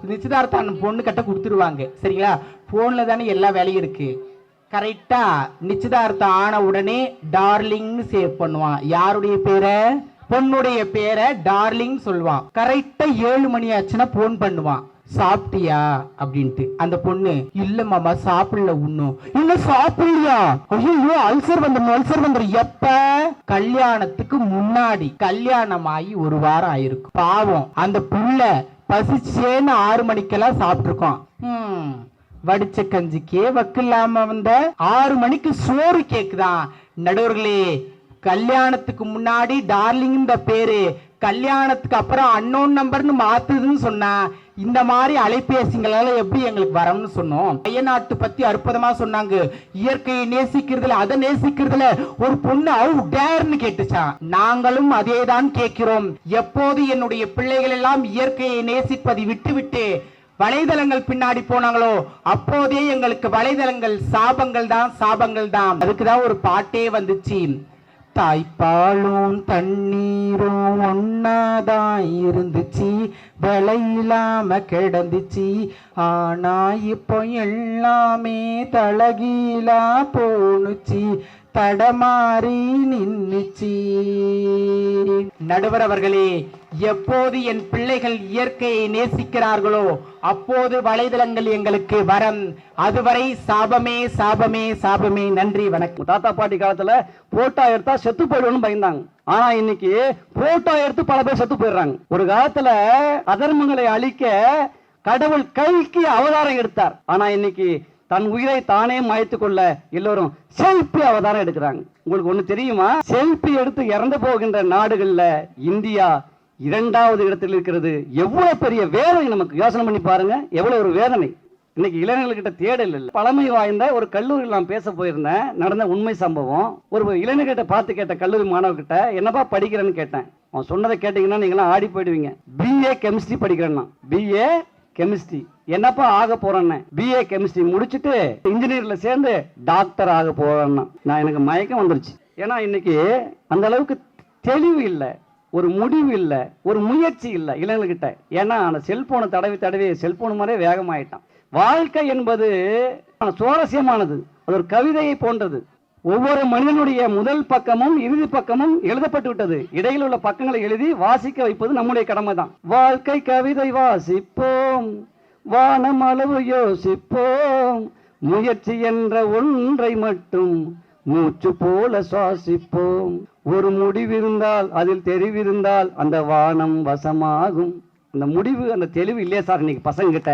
நிச்சயதார்த்தம் பொண்ணு கட்ட கொடுத்துருவாங்க, சரிங்களா? போன்ல தானே எல்லா வேலையும் இருக்கு. கரெக்டா நிச்சயதார்த்தம் ஆன உடனே டார்லிங்னு சேவ் பண்ணுவான். யாருடைய பேரை? பொண்ணுடைய பேரை டார்லிங் சொல்லுவான். கரெக்டா 7 மணி ஆச்சுன்னா போன் பண்ணுவான், சாப்பிட்டியா அப்படின்ட்டு. அந்த பொண்ணு இல்ல மாமா சாப்பிடல, இன்னும் சாப்பிடலையா? ஐயோ அல்சர் வந்துடும். எப்ப? கல்யாணத்துக்கு முன்னாடி. கல்யாணம் ஆகி 1 வாரம் ஆயிருக்கும். பாவம் அந்த புள்ள பசிச்சேன்னு 6 மணிக்கெல்லாம் சாப்பிட்டுருக்கோம். வடிச்ச கஞ்சிக்கே வக்கில்லாம வந்த 6 மணிக்கு சோறு கேக்குதான். நடுவர்களே, கல்யாணத்துக்கு முன்னாடி டார்லிங் பேரு, கல்யாணத்துக்கு அப்புறம் அன்னோன் நம்பர்னு மாத்துதுன்னு சொன்னா இந்த மாதிரி அலைபேசிகளால எப்படி எங்களுக்கு வரணும்னு சொன்னோம். அயல்நாட்டு பத்தி அற்புதமா சொன்னாங்க. இயற்கையை நேசிக்கிறதுல, அதை நேசிக்கிறதுல ஒரு பொண்ணு அவு டேர்னு கேட்டுச்சான். நாங்களும் அதே தான் கேட்கிறோம். எப்போது என்னுடைய பிள்ளைகள் எல்லாம் இயற்கையை நேசிப்பதை விட்டுவிட்டு வலைதளங்கள் பின்னாடி போனாங்களோ அப்போதே எங்களுக்கு வலைதளங்கள் சாபங்கள் தான். அதுக்குதான் ஒரு பாட்டே வந்துச்சு. தாய்ப்பாலும் தண்ணீரும் ஒன்னாதான் இருந்துச்சு, விலை இல்லாம கிடந்துச்சு. ஆனா இப்போ எல்லாமே தலகீழா போனுச்சு, தடமாறி நின்னுச்சு. நடுவர் அவர்களே, எப்போது என் பிள்ளைகள் இயற்கையை நேசிக்கிறார்களோ அப்போது வலைதளங்கள் எங்களுக்கு வரம், அதுவரை சாபமே சாபமே சாபமே. நன்றி, வணக்கம். தாத்தா பாட்டி காலத்துல போட்டோ எடுத்தா செத்து போயிடுவோம்னு பயந்தாங்க. ஆனா இன்னைக்கு போட்டோ எடுத்து பல பேர் செத்து போயிடுறாங்க. ஒரு காலத்துல அதர்மங்களை அழிக்க கடவுள் கைக்கு அவதாரம் எடுத்தார். ஆனா இன்னைக்கு தன் உயிரை தானே மாய்த்து கொள்ள எல்லோரும் செல்ஃபி அவதாரம் எடுக்கிறாங்க. உங்களுக்கு ஒண்ணு தெரியுமா? செல்ஃபி எடுத்து இறந்து போகின்ற நாடுகள்ல இந்தியா 2வது இடத்தில் இருக்கிறது. எவ்வளவு பெரிய வேதனை நமக்கு. யோசனை பண்ணி பாருங்க, எவ்வளவு ஒரு வேதனை. இன்னைக்கு இளைஞர்கள்கிட்ட தேடல் இல்லை. பழமை வாய்ந்த ஒரு கல்லூரியில் நான் பேச போயிருந்தேன். நடந்த உண்மை சம்பவம். ஒரு இளைஞர்கிட்ட பார்த்து கேட்ட, கல்லூரி மாணவர்கிட்ட என்னப்பா படிக்கிறேன்னு கேட்டேன். அவன் சொன்னதை கேட்டீங்கன்னா நீங்களாம் ஆடி போயிடுவீங்க. BA கெமிஸ்ட்ரி படிக்கிறேன்னா. BA chemistry. என்னப்பா ஆக போறேன்னு? BA கெமிஸ்ட்ரி முடிச்சுட்டு இன்ஜினியர்ல சேர்ந்து டாக்டர் ஆக போறேன்னா. நான் எனக்கு மயக்கம் வந்துருச்சு. ஏன்னா இன்னைக்கு அந்த அளவுக்கு தெளிவு இல்லை, ஒரு முடிவு இல்லை, ஒரு முயற்சி இல்லை இளைஞர்கிட்ட. ஏன்னா அந்த செல்போனை தடவி செல்போன் மாதிரி வேகமாயிட்டான். வாழ்க்கை என்பது சுவாரஸ்யமானது. அது ஒரு கவிதையை போன்றது. ஒவ்வொரு மனிதனுடைய முதல் பக்கமும் இறுதி பக்கமும் எழுதப்பட்டு விட்டது. இடையில் உள்ள பக்கங்களை எழுதி வாசிக்க வைப்பது நம்முடைய கடமை தான். வாழ்க்கை கவிதை வாசிப்போம், வானம் அளவு யோசிப்போம், முயற்சி என்ற ஒன்றை மட்டும் மூச்சு போல சுவாசிப்போம். ஒரு முடிவிருந்தால், அதில் தெரிவிருந்தால் அந்த வானம் வசமாகும். அந்த முடிவு, அந்த தெளிவு இல்லையே சார் இன்னைக்கு பசங்க கிட்ட.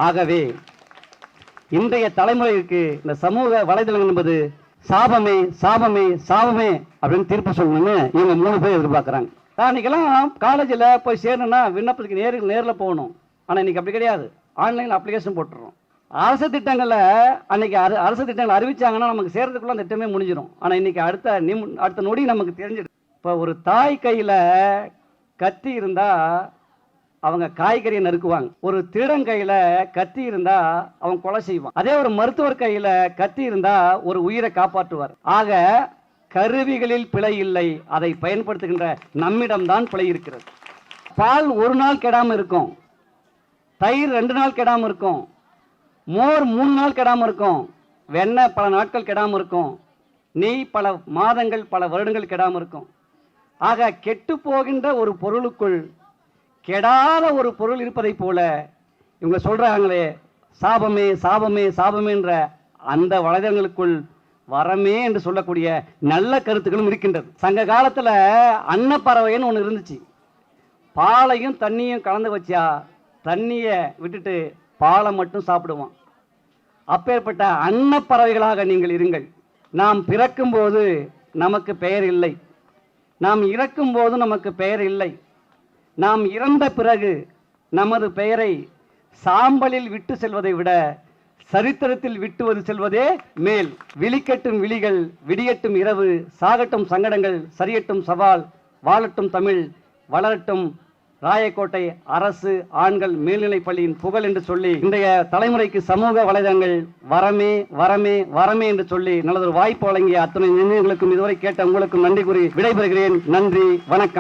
ஆகவே இன்றைய தலைமுறைக்கு இந்த சமூக வலைதளங்கள் என்பது சாபமே சாபமே சாபமே அப்படின்னு தீர்ப்பு சொல்லணும்னு இவங்க 3 பேர் எதிர்பார்க்குறாங்க. அன்னைக்கெல்லாம் காலேஜில் போய் சேரணும்னா விண்ணப்பத்துக்கு நேரில் போகணும். ஆனால் இன்னைக்கு அப்படி கிடையாது. ஆன்லைனில் அப்ளிகேஷன் போட்டுறோம். அரசு திட்டங்களை அன்னைக்கு அரசு திட்டங்கள் அறிவிச்சாங்கன்னா நமக்கு சேர்றதுக்குள்ள அந்த திட்டமே முடிஞ்சிடும். ஆனால் இன்னைக்கு அடுத்த நொடி நமக்கு தெரிஞ்சிடும். இப்போ ஒரு தாய் கையில் கத்தி இருந்தா அவங்க காய்கறியை நறுக்குவாங்க. ஒரு திருடன் கையில கத்தி இருந்தா அவன் கொலை செய்வான். அதே ஒரு மருத்துவர் கையில கத்தி இருந்தா ஒரு உயிரை காப்பாற்றுவார். ஆக கருவிகளில் பிழை இல்லை, அதை பயன்படுத்துகின்ற நம்மிடம்தான் பிழை இருக்கிறது. பால் 1 நாள் கெடாம இருக்கும், தயிர் 2 நாள் கெடாம இருக்கும், மோர் 3 நாள் கெடாம இருக்கும், வெண்ணெய் பல நாட்கள் கெடாம இருக்கும், நெய் பல மாதங்கள் பல வருடங்கள் கெடாம இருக்கும். ஆக கெட்டு போகின்ற ஒரு பொருளுக்குள் கெடாத ஒரு பொருள் இருப்பதை போல இவங்க சொல்றாங்களே சாபமே சாபமே சாபமே என்ற அந்த வளையங்களுக்குள் வரமே என்று சொல்லக்கூடிய நல்ல கருத்துக்களும் இருக்கின்றது. சங்க காலத்துல அன்னப்பறவைன்னு ஒன்று இருந்துச்சு. பாலையும் தண்ணியும் கலந்து வச்சா தண்ணியை விட்டுட்டு பாலை மட்டும் சாப்பிடுவான். அப்பேற்பட்ட அன்னப்பறவைகளாக நீங்கள் இருங்கள். நாம் பிறக்கும் போது நமக்கு பெயர் இல்லை, நாம் இறக்கும் போது நமக்கு பெயர் இல்லை. நாம் இறந்த பிறகு நமது பெயரை சாம்பலில் விட்டு செல்வதை விட சரித்திரத்தில் விட்டுவது செல்வதே மேல். விழிக்கட்டும் விழிகள், விடியட்டும் இரவு, சாகட்டும் சங்கடங்கள், சரியட்டும் சவால், வாழட்டும் தமிழ், வளரட்டும் ராயக்கோட்டை அரசு ஆண்கள் மேல்நிலைப் பள்ளியின் புகழ் என்று சொல்லி இன்றைய தலைமுறைக்கு சமூக வலைதளங்கள் வரமே வரமே வரமே என்று சொல்லி நல்லதொரு வாய்ப்பு வழங்கிய அத்தனை நினைவுகளுக்கும் இதுவரை கேட்ட உங்களுக்கும் நன்றி கூறி விடைபெறுகிறேன். நன்றி, வணக்கம்.